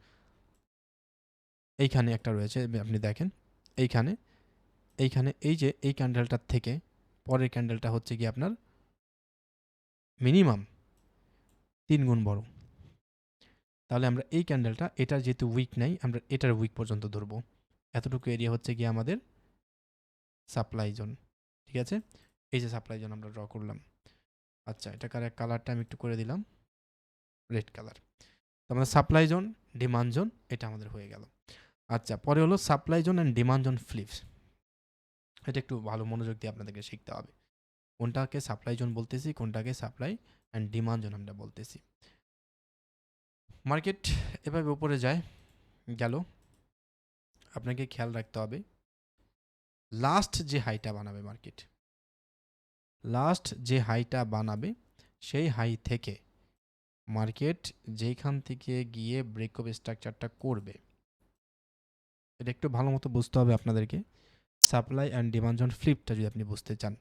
এইখানে একটা রয়েছে, আপনি দেখেন এইখানে এই যে এই ক্যান্ডেলটার থেকে পরের ক্যান্ডেলটা হচ্ছে কি আপনার মিনিমাম 3 গুণ বড়। তাহলে আমরা এই ক্যান্ডেলটা, এটার যেহেতু উইক নাই, আমরা এটার উইক পর্যন্ত ধরবো। এতটুকু এরিয়া হচ্ছে কি আমাদের সাপ্লাই জোন। ঠিক আছে, এই যে সাপ্লাই জোন আমরা ড্র করলাম। আচ্ছা, এটা কালারটা আমি একটু করে দিলাম রেড কালার। তো আমাদের সাপ্লাই জোন, ডিমান্ড জোন এটা আমাদের হয়ে গেল। আচ্ছা, পরে হলো supply zone and demand zone Phillips. এটা একটু ভালো মনোযোগ দিয়ে আপনাদেরকে শিখতে হবে, কোনটাকে সাপ্লাই জোন বলতেছি, কোনটাকে সাপ্লাই অ্যান্ড ডিমান্ড জোন আমরা বলতেছি। মার্কেট এভাবে উপরে যায়, গেল, আপনাকে খেয়াল রাখতে হবে লাস্ট যে হাইটা বানাবে মার্কেট, লাস্ট যে হাইটা বানাবে সেই হাই থেকে মার্কেট যেখান থেকে গিয়ে ব্রেকআপ স্ট্রাকচারটা করবে, এটা একটু ভালো মতো বুঝতে হবে আপনাদেরকে। সাপ্লাই অ্যান্ড ডিমান্ড জোন ফ্লিপটা যদি আপনি বুঝতে চান,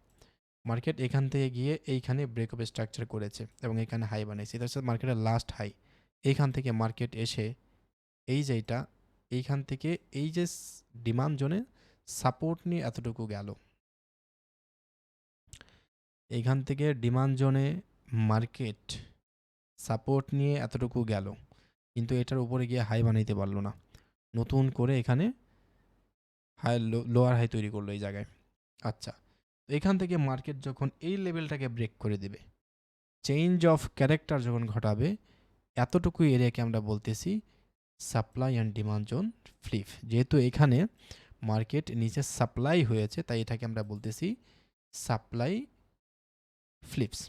মার্কেট এখান থেকে গিয়ে এইখানে ব্রেকআপ স্ট্রাকচার করেছে এবং এখানে হাই বানিয়েছে, এটা হচ্ছে মার্কেটের লাস্ট হাই। এইখান থেকে মার্কেট এসে এই যে এটা, এইখান থেকে এই যে ডিমান্ড জোনে সাপোর্ট নিয়ে এতটুকু গেল, এইখান থেকে ডিমান্ড জোনে মার্কেট সাপোর্ট নিয়ে এতটুকু গেল, কিন্তু এটার উপরে গিয়ে হাই বানাইতে পারলো না, নতুন করে এখানে হাই লোয়ার হাই তৈরি করলো এই জায়গায়। আচ্ছা, এখান থেকে মার্কেট যখন এই লেভেলটাকে ব্রেক করে দেবে, চেঞ্জ অফ ক্যারেক্টার যখন ঘটাবে, এতটুকু এরিয়াকে আমরা বলতেছি supply and demand zone flip. যেহেতু এখানে মার্কেট নিচে সাপ্লাই হয়েছে তাই এটাকে আমরা বলতেছি supply Phillips,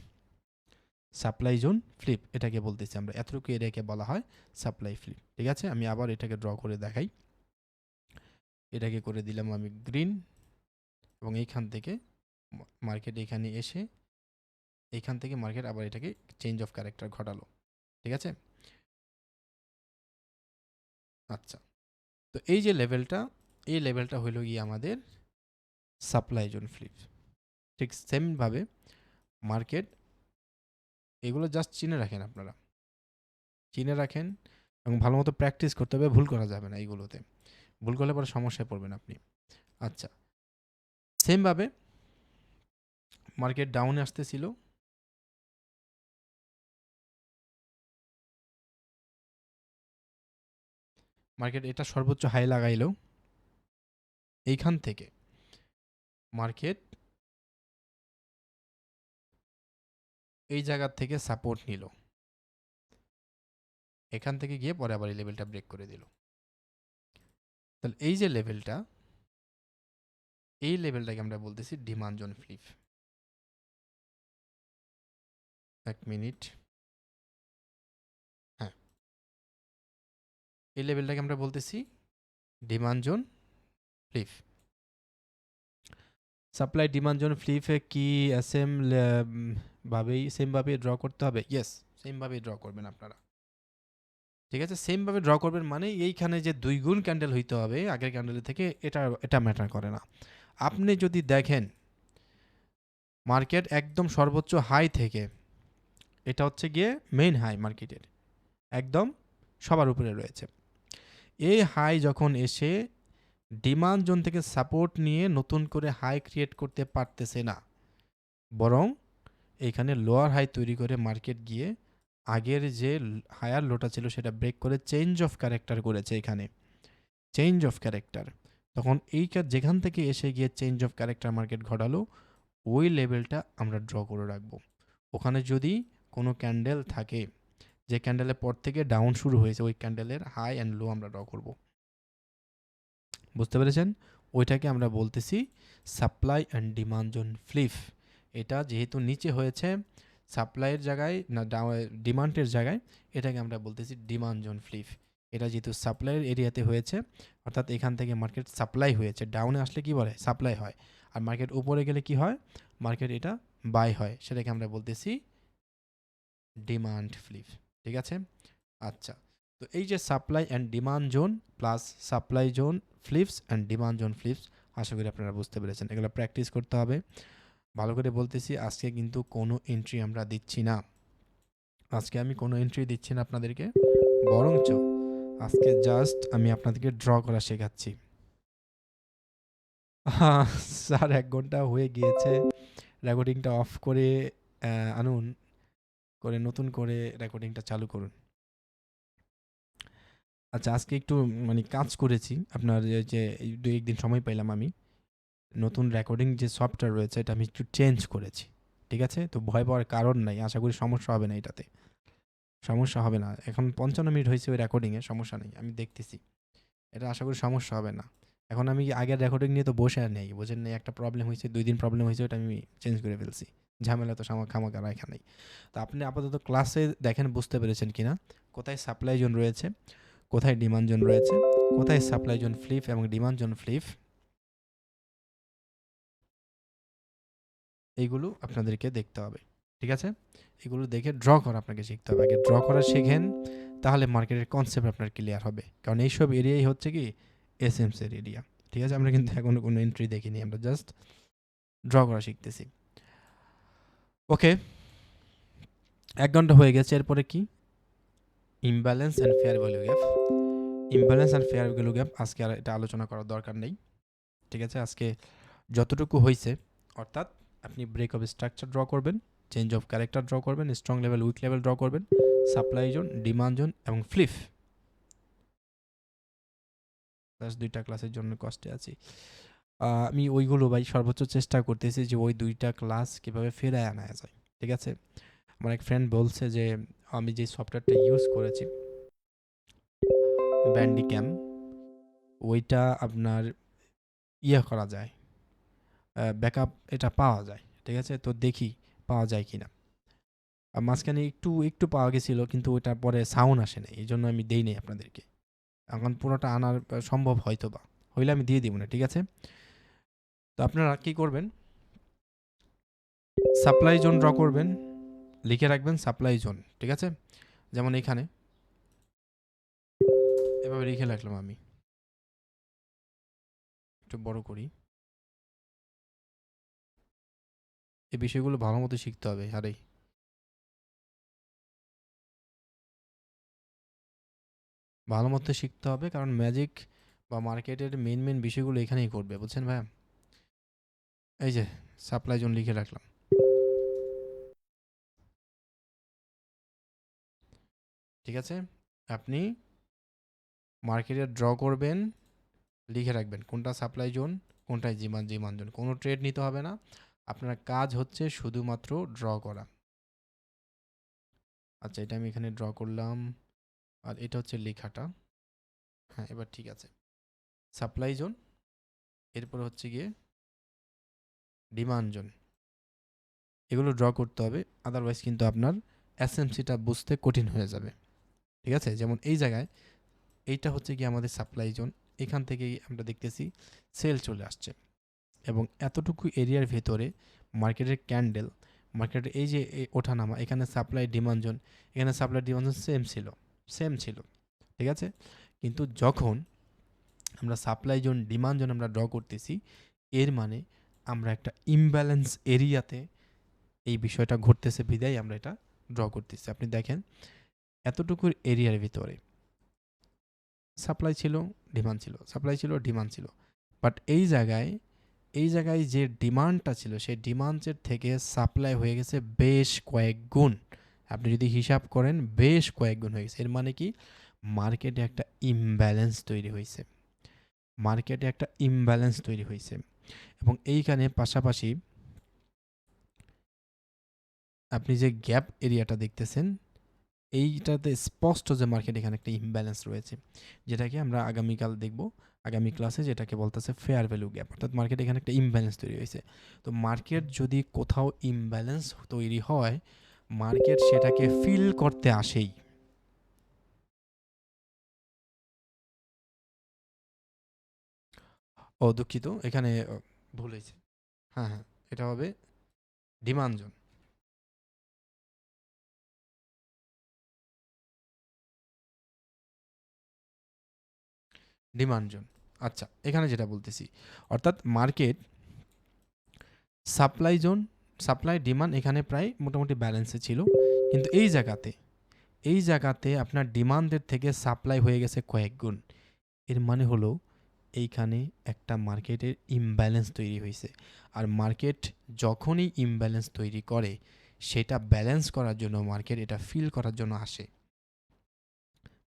supply zone flip এটাকে বলতেছি আমরা, এতটুকু এরিয়াকে বলা হয় সাপ্লাই ফ্লিপ। ঠিক আছে, আমি আবার এটাকে ড্র করে দেখাই, এটাকে করে দিলাম আমি গ্রিন, এবং এইখান থেকে মার্কেট এখানে এসে এইখান থেকে মার্কেট আবার এটাকে চেঞ্জ অফ ক্যারেক্টার ঘটালো। ঠিক আছে, আচ্ছা, তো এই যে লেভেলটা, এই লেভেলটা হইল গিয়ে আমাদের সাপ্লাই জোন ফ্লিপ। ঠিক সেমভাবে মার্কেট, এগুলো জাস্ট চিনে রাখেন, আপনারা চিনে রাখেন এবং ভালো মতো প্র্যাকটিস করতে হবে, ভুল করা যাবে না এইগুলোতে, ভুল করলে পরে সমস্যায় পড়বেন আপনি। আচ্ছা, সেমভাবে মার্কেট ডাউনে আসতেছিল, মার্কেট এটা সর্বোচ্চ হাই লাগাইলো, এইখান থেকে মার্কেট এই জায়গার থেকে সাপোর্ট নিল, এখান থেকে গিয়ে পরে আবার এই লেভেলটা ব্রেক করে দিল। তাহলে এই যে লেভেলটা, এই লেভেলটাকে আমরা বলতেছি ডিমান্ড জোন ফ্লিপ। এক মিনিট, হ্যাঁ, এই লেভেলটাকে আমরা বলতেছি demand zone flip. Supply demand zone ফ্লিপে কি সেমভাবেই ড্র করতে হবে? ইয়েস, সেমভাবেই ড্র করবেন আপনারা। ঠিক আছে, সেমভাবে ড্র করবেন মানে এইখানে যে 2 গুণ ক্যান্ডেল হইতে হবে আগের ক্যান্ডেলের থেকে, এটা ম্যাটার করে না। আপনি যদি দেখেন মার্কেট একদম সর্বোচ্চ হাই থেকে, এটা হচ্ছে গিয়ে মেইন হাই মার্কেটের, একদম সবার উপরে রয়েছে, এই হাই যখন এসে ডিমান্ড জোন থেকে সাপোর্ট নিয়ে নতুন করে হাই ক্রিয়েট করতে পারতেছে না, বরং এখানে লোয়ার হাই তৈরি করে মার্কেট গিয়ে আগের যে হায়ার লোটা ছিল সেটা ব্রেক করে চেঞ্জ অফ ক্যারেক্টার করেছে, এখানে চেঞ্জ অফ ক্যারেক্টার, তখন এই যেখান থেকে এসে গিয়ে চেঞ্জ অফ ক্যারেক্টার মার্কেট ঘটালো, ওই লেভেলটা আমরা ড্র করে রাখবো। ওখানে যদি কোনো ক্যান্ডেল থাকে যে ক্যান্ডেলের পর থেকে ডাউন শুরু হয়েছে, ওই ক্যান্ডেলের হাই অ্যান্ড লো আমরা ড্র করব। বুঝতে পেরেছেন? ওইটাকে আমরা বলতেছি supply and demand zone flip. এটা যেহেতু নিচে হয়েছে সাপ্লাইয়ের জায়গায় না ডিমান্ডের জায়গায়, এটাকে আমরা বলতেছি ডিমান্ড জোন ফ্লিপ। এটা যেহেতু সাপ্লাইয়ের এরিয়াতে হয়েছে, অর্থাৎ এখান থেকে মার্কেট সাপ্লাই হয়েছে, ডাউনে আসলে কি বলে সাপ্লাই হয়, আর মার্কেট উপরে গেলে কি হয়, মার্কেট এটা বাই হয়, সেটাকে আমরা বলতেছি ডিমান্ড ফ্লিপ। ঠিক আছে? আচ্ছা, তো এই যে supply and demand zone plus supply zone flips and demand zone flips, আশা করি আপনারা বুঝতে পেরেছেন। এগুলো প্র্যাকটিস করতে হবে। ভালো করে বলতেছি, আজকে কিন্তু কোনো এন্ট্রি আমরা দিচ্ছি না। আজকে আমি কোনো এন্ট্রি দিচ্ছি না আপনাদেরকে, বরঞ্চ আজকে জাস্ট আমি আপনাদেরকে ড্র করা শেখাচ্ছি। স্যার 1 ঘন্টা হয়ে গিয়েছে, রেকর্ডিংটা অফ করে আনুন, করে নতুন করে রেকর্ডিংটা চালু করুন। আচ্ছা, আজকে একটু মানে কাজ করেছি, আপনার যে 2-1 দিন সময় পাইলাম আমি, নতুন রেকর্ডিং যে সফটওয়্যার রয়েছে এটা আমি একটু চেঞ্জ করেছি। ঠিক আছে? তো ভয় পাওয়ার কারণ নাই, আশা করি সমস্যা হবে না এটাতে, সমস্যা হবে না। এখন 55 মিনিট হয়েছে ওই রেকর্ডিংয়ে, সমস্যা নেই, আমি দেখতেছি, এটা আশা করি সমস্যা হবে না। এখন আমি আগের রেকর্ডিং নিয়ে তো বসে আর নেই, বুঝেন নাই, একটা প্রবলেম হয়েছে, 2 দিন প্রবলেম হয়েছে, ওটা আমি চেঞ্জ করে ফেলছি, ঝামেলা তো খামাখা রাখা নাই। তো আপনি আপাতত ক্লাসে দেখেন বুঝতে পেরেছেন কিনা, কোথায় সাপ্লাই জোন রয়েছে, কোথায় ডিমান্ড জোন রয়েছে, কোথায় সাপ্লাই জোন ফ্লিপ এবং ডিমান্ড জোন ফ্লিপ, এইগুলো আপনাদেরকে দেখতে হবে। ঠিক আছে? এগুলো দেখে ড্র করা আপনাকে শিখতে হবে। আগে ড্র করা শেখেন, তাহলে মার্কেটের কনসেপ্ট আপনার ক্লিয়ার হবে। কারণ এইসব এরিয়াই হচ্ছে কি এসএমসি এর এরিয়া। ঠিক আছে? আমরা কিন্তু এখনো কোনো এন্ট্রি দেখিনি, আমরা জাস্ট ড্র করা শিখতেছি। ওকে, 1 ঘন্টা হয়ে গেছে। এরপরে কি? Imbalance and fair value gap. Imbalance and fair value gap আজকে আর এটা আলোচনা করার দরকার নেই। ঠিক আছে? আজকে যতটুকু হয়েছে, অর্থাৎ আপনি ব্রেক অফ স্ট্রাকচার ড্র করবেন, চেঞ্জ অফ ক্যারেক্টার ড্র করবেন, strong level weak level draw করবেন, সাপ্লাই জোন, ডিমান্ড জোন এবং ফ্লিপ। জাস্ট 2টা ক্লাসের জন্য কষ্টে আছি। আমি ওইগুলো ভাই সর্বোচ্চ চেষ্টা করতেছি যে ওই 2টা ক্লাস কীভাবে ফেরায় আনা যায়। ঠিক আছে? আমার এক ফ্রেন্ড বলছে যে আমি যে সফটওয়্যারটা ইউজ করেছি ব্যান্ডিক্যাম, ওইটা আপনার করা যায়, ব্যাকআপ এটা পাওয়া যায়। ঠিক আছে? তো দেখি পাওয়া যায় কিনা। মাঝখানে একটু একটু পাওয়া গেছিলো, কিন্তু ওটার পরে সাউন্ড আসে নাই, এই জন্য আমি দেই নাই আপনাদেরকে। এখন পুরোটা আনার সম্ভব হয়তো বা, হইলে আমি দিয়ে দিব না। ঠিক আছে? তো আপনারা কী করবেন, সাপ্লাই জোন ড্র করবেন, লিখে রাখবেন সাপ্লাই জোন। ঠিক আছে? যেমন এখানে এভাবে লিখে রাখলাম আমি, একটু বড় করি। এই বিষয়গুলো ভালো মতো শিখতে হবে। আরে ভালো মতো শিখতে হবে, কারণ ম্যাজিক বা মার্কেটের মেন বিষয়গুলো এখানেই করবে, বুঝছেন ভাইয়া? এই যে সাপ্লাই জোন লিখে রাখলাম। ঠিক আছে? আপনি মার্কেটে ড্র করবেন, লিখে রাখবেন কোনটা সাপ্লাই জোন, কোনটায় ডিমান্ড জোন। কোনো ট্রেড নিতে হবে না, আপনার কাজ হচ্ছে শুধুমাত্র ড্র করা। আচ্ছা, এটা আমি এখানে ড্র করলাম, আর এটা হচ্ছে লেখাটা। হ্যাঁ, এবার ঠিক আছে। সাপ্লাই জোন, এরপর হচ্ছে গিয়ে ডিমান্ড জোন, এগুলো ড্র করতে হবে, আদারওয়াইজ কিন্তু আপনার এসএমসিটা বুঝতে কঠিন হয়ে যাবে। ঠিক আছে? যেমন এই জায়গায় এইটা হচ্ছে কি আমাদের সাপ্লাই জোন, এখান থেকেই আমরা দেখতেছি সেল চলে আসছে, এবং এতটুকু এরিয়ার ভেতরে মার্কেটের ক্যান্ডেল, মার্কেটের এই যে ওঠানামা, এখানে সাপ্লাই ডিমান্ড জোন, এখানে সাপ্লাই ডিমান্ড জোন সেম ছিল। ঠিক আছে? কিন্তু যখন আমরা সাপ্লাই জোন ডিমান্ড জোন আমরা ড্র করতেছি, এর মানে আমরা একটা ইমব্যালেন্স এরিয়াতে এই বিষয়টা ঘটতেছে, বিদায় আমরা এটা ড্র করতেছি। আপনি দেখেন এতটুকুর এরিয়ার ভিতরে সাপ্লাই ছিল, ডিমান্ড ছিল, সাপ্লাই ছিল, ডিমান্ড ছিল, বাট এই জায়গায় যে ডিমান্ডটা ছিল, সেই ডিমান্ডের থেকে সাপ্লাই হয়ে গেছে বেশ কয়েক গুণ। আপনি যদি হিসাব করেন বেশ কয়েক গুণ হয়ে গেছে। এর মানে কি, মার্কেটে একটা ইমব্যালেন্স তৈরি হয়েছে, এবং এইখানে পাশাপাশি আপনি যে গ্যাপ এরিয়াটা দেখতেছেন, এইটাতে স্পষ্ট যে মার্কেট এখানে একটা ইমব্যালেন্স রয়েছে, যেটাকে আমরা আগামীকাল দেখব। আগামী ক্লাসে, যেটাকে বলতেছে ফেয়ার ভ্যালু গ্যাপ, অর্থাৎ মার্কেট এখানে একটা ইমব্যালেন্স তৈরি হয়েছে। তো মার্কেট যদি কোথাও ইমব্যালেন্স তৈরি হয়, মার্কেট সেটাকে ফিল করতে আসেই। ও দুঃখিত, এখানে ভুল হয়েছে। হ্যাঁ হ্যাঁ, এটা হবে ডিমান্ড জোন। ডিমান্ড জোন, আচ্ছা এখানে যেটা বলতেছি, অর্থাৎ market supply zone, supply demand এখানে প্রায় মোটামুটি ব্যালেন্সে ছিল, কিন্তু এই জায়গাতে আপনার ডিমান্ডের থেকে সাপ্লাই হয়ে গেছে কয়েক গুণ। এর মানে হলো এইখানে একটা মার্কেটের ইমব্যালেন্স তৈরি হয়েছে। আর মার্কেট যখনই ইমব্যালেন্স তৈরি করে, সেটা ব্যালেন্স করার জন্য মার্কেট এটা ফিল করার জন্য আসে।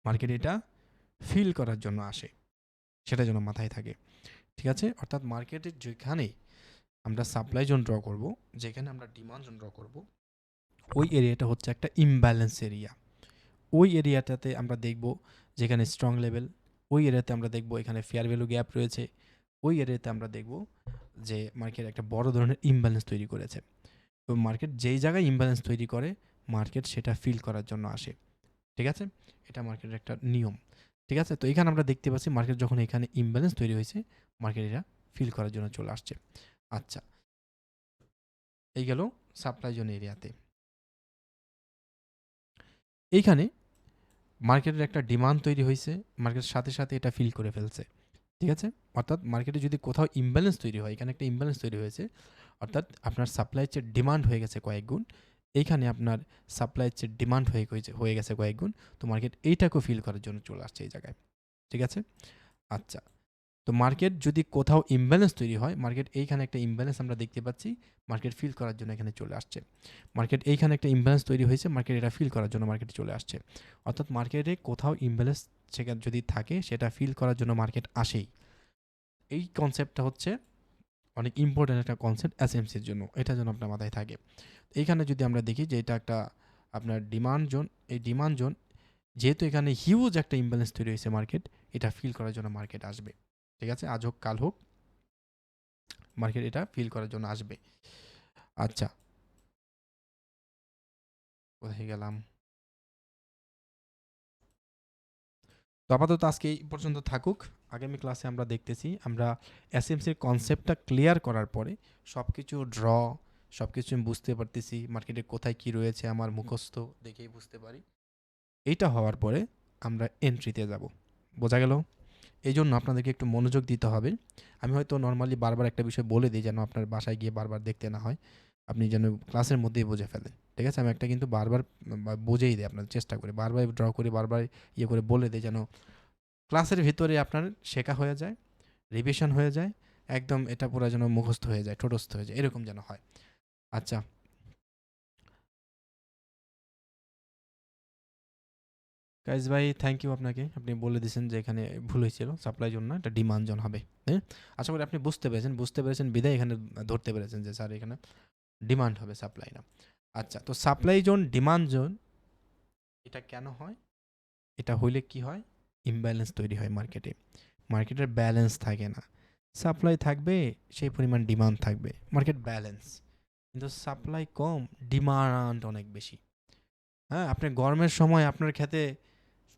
মার্কেট এটা ফিল করার জন্য আসে, সেটা যেন মাথায় থাকে। ঠিক আছে, অর্থাৎ মার্কেটের যেখানে আমরা সাপ্লাই জোন ড্র করব, যেখানে আমরা ডিমান্ড জোন ড্র করব, ওই এরিয়াটা হচ্ছে একটা ইমব্যালেন্স এরিয়া। ওই এরিয়াটাতে আমরা দেখব যেখানে স্ট্রং লেভেল, ওই এরিয়াতে আমরা দেখব এখানে ফেয়ার ভ্যালু গ্যাপ রয়েছে, ওই এরিয়াতে আমরা দেখব যে মার্কেট একটা বড় ধরনের ইমব্যালেন্স তৈরি করেছে। তো মার্কেট যেই জায়গায় ইমব্যালেন্স তৈরি করে, মার্কেট সেটা ফিল করার জন্য আসে। ঠিক আছে, এটা মার্কেটের একটা নিয়ম। ঠিক আছে, তো এখানে আমরা দেখতে পাচ্ছি মার্কেট যখন এখানে ইমব্যালেন্স তৈরি হয়েছে, মার্কেট এটা ফিল করার জন্য চলে আসছে। আচ্ছা, এই গেল সাপ্লাই জোন এরিয়াতে। এইখানে মার্কেটের একটা ডিমান্ড তৈরি হয়েছে, মার্কেটের সাথে সাথে এটা ফিল করে ফেলছে। ঠিক আছে, অর্থাৎ মার্কেটে যদি কোথাও ইমব্যালেন্স তৈরি হয়, এখানে একটা ইমব্যালেন্স তৈরি হয়েছে, অর্থাৎ আপনার সাপ্লাইয়ের চেয়ে ডিমান্ড হয়ে গেছে কয়েক গুণ, এইখানে আপনার সাপ্লাইয়ের চেয়ে ডিমান্ড হয়ে গেছে কয়েক গুণ, তো মার্কেট এইটাকেও ফিল করার জন্য চলে আসছে এই জায়গায়। ঠিক আছে, আচ্ছা, তো মার্কেট যদি কোথাও ইমব্যালেন্স তৈরি হয়, মার্কেট এইখানে একটা ইমব্যালেন্স আমরা দেখতে পাচ্ছি, মার্কেট ফিল করার জন্য এখানে চলে আসছে। মার্কেট এইখানে একটা ইমব্যালেন্স তৈরি হয়েছে, মার্কেট এটা ফিল করার জন্য মার্কেটে চলে আসছে। অর্থাৎ মার্কেটে কোথাও ইমব্যালেন্স সেখানে যদি থাকে, সেটা ফিল করার জন্য মার্কেট আসেই। এই কনসেপ্টটা হচ্ছে অনেক ইম্পর্ট্যান্ট একটা কনসেপ্ট এসএমসির জন্য, এটা যেন আপনার মাথায় থাকে। এইখানে যদি আমরা দেখি যে এটা একটা আপনার ডিমান্ড জোন, এই ডিমান্ড জোন যেহেতু এখানে হিউজ একটা ইমব্যালেন্স তৈরি হয়েছে, মার্কেট এটা ফিল করার জন্য মার্কেট আসবে। ঠিক আছে, আজ হোক কাল হোক, মার্কেট এটা ফিল করার জন্য আসবে। আচ্ছা, কোথায় গেলাম? তো আপাতত আজকে এই পর্যন্ত থাকুক। আগামী ক্লাসে আমরা দেখতেছি, আমরা এসএমসির কনসেপ্টটা ক্লিয়ার করার পরে সব কিছু ড্র, সব কিছু আমি বুঝতে পারতেছি, মার্কেটে কোথায় কি রয়েছে আমার মুখস্থ দেখেই বুঝতে পারি। এইটা হওয়ার পরে আমরা এন্ট্রিতে যাব। বোঝা গেল? এই জন্য আপনাদেরকে একটু মনোযোগ দিতে হবে। আমি হয়তো নর্মালি বারবার একটা বিষয় বলে দিই, যেন আপনার বাসায় গিয়ে বারবার দেখতে না হয়, আপনি যেন ক্লাসের মধ্যেই বুঝে ফেলেন। ঠিক আছে, আমি একটা কিন্তু বারবার বুঝেই দিই, আপনার চেষ্টা করি বারবার ড্র করে, বারবার ইয়ে করে বলে দিই, যেন ক্লাসের ভিতরে আপনার শেখা হয়ে যায়, রিভিশন হয়ে যায়, একদম এটা পুরো যেন মুখস্থ হয়ে যায়, ঠোঁটস্থ হয়ে যায়, এরকম যেন হয়। আচ্ছা, গাইজ ভাই থ্যাংক ইউ আপনাকে, আপনি বলে দিয়েছেন যে এখানে ভুল হয়েছিল, সাপ্লাই জোন না, এটা ডিমান্ড জোন হবে। হ্যাঁ, আশা করি আপনি বুঝতে পেরেছেন বিদায় এখানে ধরতে পেরেছেন যে স্যার এখানে ডিমান্ড হবে, সাপ্লাই না। আচ্ছা, তো সাপ্লাই জোন ডিমান্ড জোন এটা কেন হয়? এটা হইলে কি হয়? ইমব্যালেন্স তৈরি হয় মার্কেটে, মার্কেটের ব্যালেন্স থাকে না। সাপ্লাই থাকবে, সেই পরিমাণ ডিমান্ড থাকবে, মার্কেট ব্যালেন্স। কিন্তু সাপ্লাই কম, ডিমান্ড অনেক বেশি। হ্যাঁ, আপনি গরমের সময় আপনার খেতে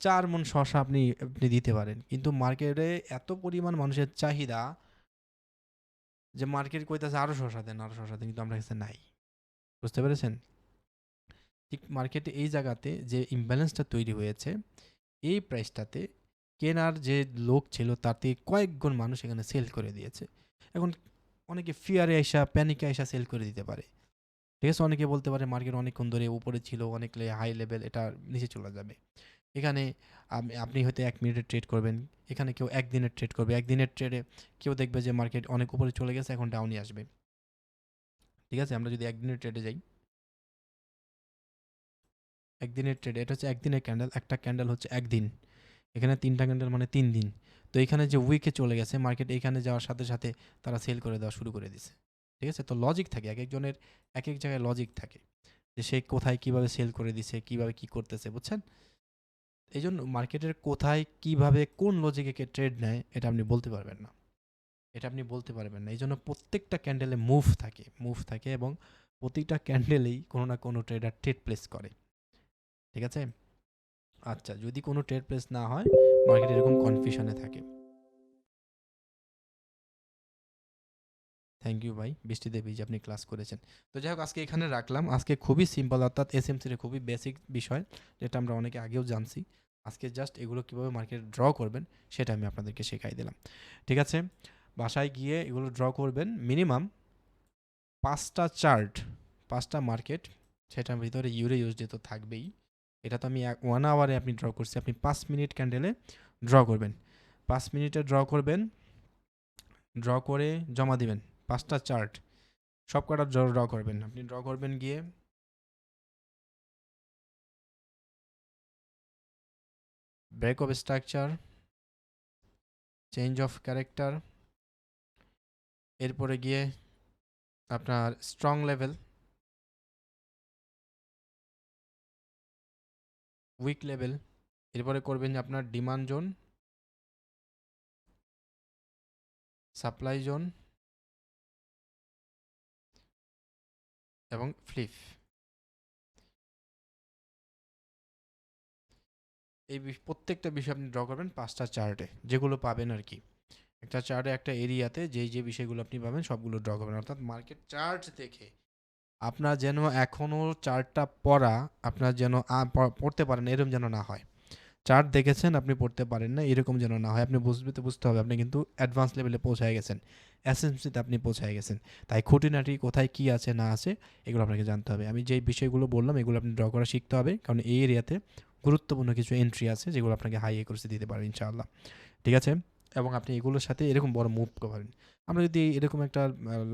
4 মণ শশা আপনি আপনি দিতে পারেন, কিন্তু মার্কেটে এত পরিমাণ মানুষের চাহিদা যে মার্কেট কইতাছে আরও শশা দেন, আরও শশা দেন, কিন্তু আমরা কাছে নাই। বুঝতে পেরেছেন? ঠিক মার্কেটে এই জায়গাতে যে ইমব্যালেন্সটা তৈরি হয়েছে, এই প্রাইসটাতে কেনার যে লোক ছিল তার থেকে কয়েক গুণ মানুষ এখানে সেল করে দিয়েছে। এখন অনেকে ফিয়ারে আইসা, প্যানিকে আইসা সেল করে দিতে পারে। ঠিক আছে, অনেকে বলতে পারে মার্কেট অনেকক্ষণ ধরে উপরে ছিল, অনেক হাই লেভেল, এটা নিচে চলে যাবে। এখানে আপনি হয়তো 1 মিনিটের ট্রেড করবেন, এখানে কেউ একদিনের ট্রেড করবে, একদিনের ট্রেডে কেউ দেখবে যে মার্কেট অনেক উপরে চলে গেছে, এখন ডাউনই আসবে। ঠিক আছে, আমরা যদি একদিনের ট্রেডে যাই, একদিনের ট্রেডে এটা হচ্ছে একদিনের ক্যান্ডেল, একটা ক্যান্ডেল হচ্ছে একদিন, এখানে 3টা ক্যান্ডেল মানে 3 দিন। তো এখানে যে উইকে চলে গেছে মার্কেট, এখানে যাওয়ার সাথে সাথে তারা সেল করে দেওয়া শুরু করে দিছে। ঠিক আছে, তো লজিক থাকে, এক একজনের এক এক জায়গায় লজিক থাকে, যে সে কোথায় কিভাবে সেল করে দিছে, কিভাবে কি করতেছে, বুঝছেন? এই জন্য মার্কেটের কোথায় কিভাবে কোন লজিকে কে ট্রেড নেয় এটা আপনি বলতে পারবেন না, এই জন্য প্রত্যেকটা ক্যান্ডেলে মুভ থাকে এবং প্রতিটা ক্যান্ডেলেই কোনো না কোনো ট্রেডার ট্রেড প্লেস করে। ঠিক আছে, আচ্ছা যদি কোনো ট্রেড প্লেস না হয় মার্কেট এরকম কনফিউশনে থাকে। থ্যাংক ইউ ভাই, বৃষ্টিতে ভিজে আপনি ক্লাস করেছেন। তো যাই হোক আজকে এখানে রাখলাম। আজকে খুবই সিম্পল, অর্থাৎ এসএমসির খুবই বেসিক বিষয়, যেটা আমরা অনেকে আগেও জানছি। আজকে জাস্ট এগুলো কীভাবে মার্কেট ড্র করবেন সেটা আমি আপনাদেরকে শেখাই দিলাম। ঠিক আছে, বাসায় গিয়ে এগুলো ড্র করবেন। মিনিমাম 5টা চার্ট, 5টা মার্কেট, সেটার ভিতরে ইউরো ইউএসডি তো থাকবেই। এটা তো আমি 1 আওয়ারে আপনি ড্র করছি, আপনি 5 মিনিট ক্যান্ডেলে ড্র করবেন। 5 মিনিটে ড্র করবেন, ড্র করে জমা দিবেন। 5টা চার্ট সব কটা ড্র করবেন। আপনি ড্র করবেন গিয়ে break of structure, change of character, এরপরে গিয়ে আপনার স্ট্রং লেভেল, উইক লেভেল, এরপরে করবেন যে আপনার ডিমান্ড জোন, সাপ্লাই জোন এবং ফ্লিপ। এই প্রত্যেকটা বিষয় আপনি ড্র করবেন 5টা চার্টে, যেগুলো পাবেন আর কি। একটা চার্টে একটা এরিয়াতে যে বিষয়গুলো আপনি পাবেন সবগুলো ড্র করবেন। অর্থাৎ মার্কেট চার্ট দেখে আপনার যেন এখনও চার্টটা পড়া আপনার যেন পড়তে পারেন এরকম যেন না হয়। চার্ট দেখেছেন আপনি পড়তে পারেন না এরকম যেন না হয়। আপনি বুঝতে হবে আপনি কিন্তু অ্যাডভান্স লেভেলে পৌঁছায় গেছেন, এসএমসিতে আপনি পৌঁছায় গেছেন। তাই খুঁটিনাটি কোথায় কী আছে না আছে এগুলো আপনাকে জানতে হবে। আমি যেই বিষয়গুলো বললাম এগুলো আপনি ড্র করা শিখতে হবে, কারণ এই এরিয়াতে গুরুত্বপূর্ণ কিছু এন্ট্রি আছে যেগুলো আপনাকে হাই একুরেসি দিতে পারবে ইনশাআল্লাহ। ঠিক আছে, এবং আপনি এগুলোর সাথে এরকম বড় মুভ করেন। আমরা যদি এরকম একটা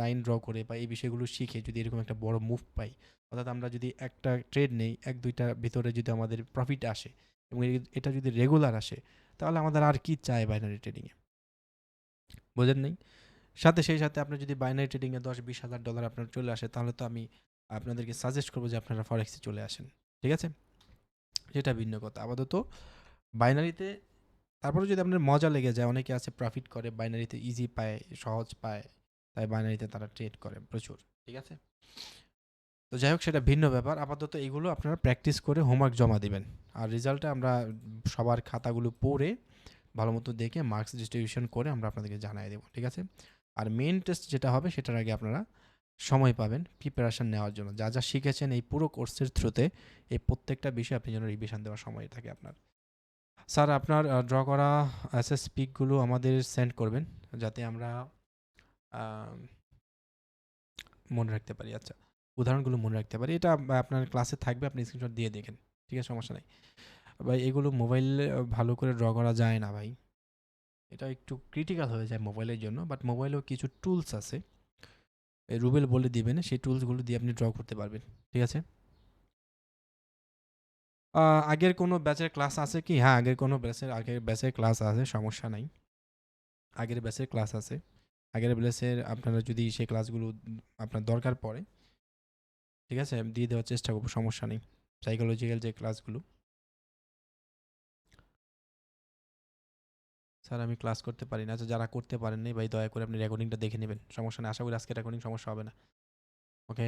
লাইন ড্র করে বা এই বিষয়গুলো শিখে যদি এরকম একটা বড় মুভ পাই, অর্থাৎ আমরা যদি একটা ট্রেড নেই 1-2টার ভিতরে যদি আমাদের প্রফিট আসে এবং এটা যদি রেগুলার আসে, তাহলে আমাদের আর কি চাই বাইনারি ট্রেডিংয়ে, বোঝেন নেই? সেই সাথে আপনার যদি বাইনারি ট্রেডিংয়ে $10-20 হাজার আপনার চলে আসে, তাহলে তো আমি আপনাদেরকে সাজেস্ট করবো যে আপনারা ফরেক্সে চলে আসেন। ঠিক আছে, সেটা ভিন্ন কথা। আপাতত বাইনারিতে তারপরে যদি আপনার মজা লেগে যায়, অনেকে আছে প্রফিট করে বাইনারিতে, ইজি পায়, সহজ পায়, তাই বাইনারিতে তারা ট্রেড করে প্রচুর। ঠিক আছে, তো যাই হোক সেটা ভিন্ন ব্যাপার। আপাতত এগুলো আপনারা প্র্যাকটিস করে হোমওয়ার্ক জমা দিবেন, আর রেজাল্টে আমরা সবার খাতাগুলো পড়ে ভালো মতো দেখে মার্কস ডিস্ট্রিবিউশন করে আমরা আপনাদেরকে জানিয়ে দেবো। ঠিক আছে, আর মেন টেস্ট যেটা হবে সেটার আগে আপনারা সময় পাবেন প্রিপারেশান নেওয়ার জন্য। যা যা শিখেছেন এই পুরো কোর্সের থ্রুতে এই প্রত্যেকটা বিষয়ে আপনি যেন রিভিশন দেওয়ার সময় থাকে আপনার। স্যার আপনার ড্র করা অ্যাসেস পিকগুলো আমাদের সেন্ড করবেন যাতে আমরা মনে রাখতে পারি। আচ্ছা, উদাহরণগুলো মনে রাখতে পারি। এটা আপনার ক্লাসে থাকবে, আপনি স্ক্রিনশট দিয়ে দেখেন। ঠিক আছে, সমস্যা নাই ভাই। এগুলো মোবাইলে ভালো করে ড্র করা যায় না ভাই, এটা একটু ক্রিটিক্যাল হয়ে যায় মোবাইলের জন্য। বাট মোবাইলেও কিছু টুলস আছে, রুবেল বলে দিবেন, সেই টুলসগুলো দিয়ে আপনি ড্র করতে পারবেন। ঠিক আছে, আগের কোনো ব্যাচের ক্লাস আছে কি? হ্যাঁ, আগের ব্যাচের ক্লাস আছে, সমস্যা নাই। আগের ব্যাচের ক্লাস আছে, আগের ব্যাচের আপনারা যদি সেই ক্লাসগুলো আপনার দরকার পড়ে, ঠিক আছে, দিয়ে দেওয়ার চেষ্টা করবো, সমস্যা নেই। সাইকোলজিক্যাল যে ক্লাসগুলো। স্যার আমি ক্লাস করতে পারি না। আচ্ছা, যারা করতে পারেন নাই ভাই দয়া করে আপনি রেকর্ডিংটা দেখে নেবেন, সমস্যা নেই। আশা করি আজকে রেকর্ডিং সমস্যা হবে না। ওকে,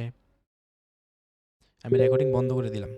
আমি রেকর্ডিং বন্ধ করে দিলাম।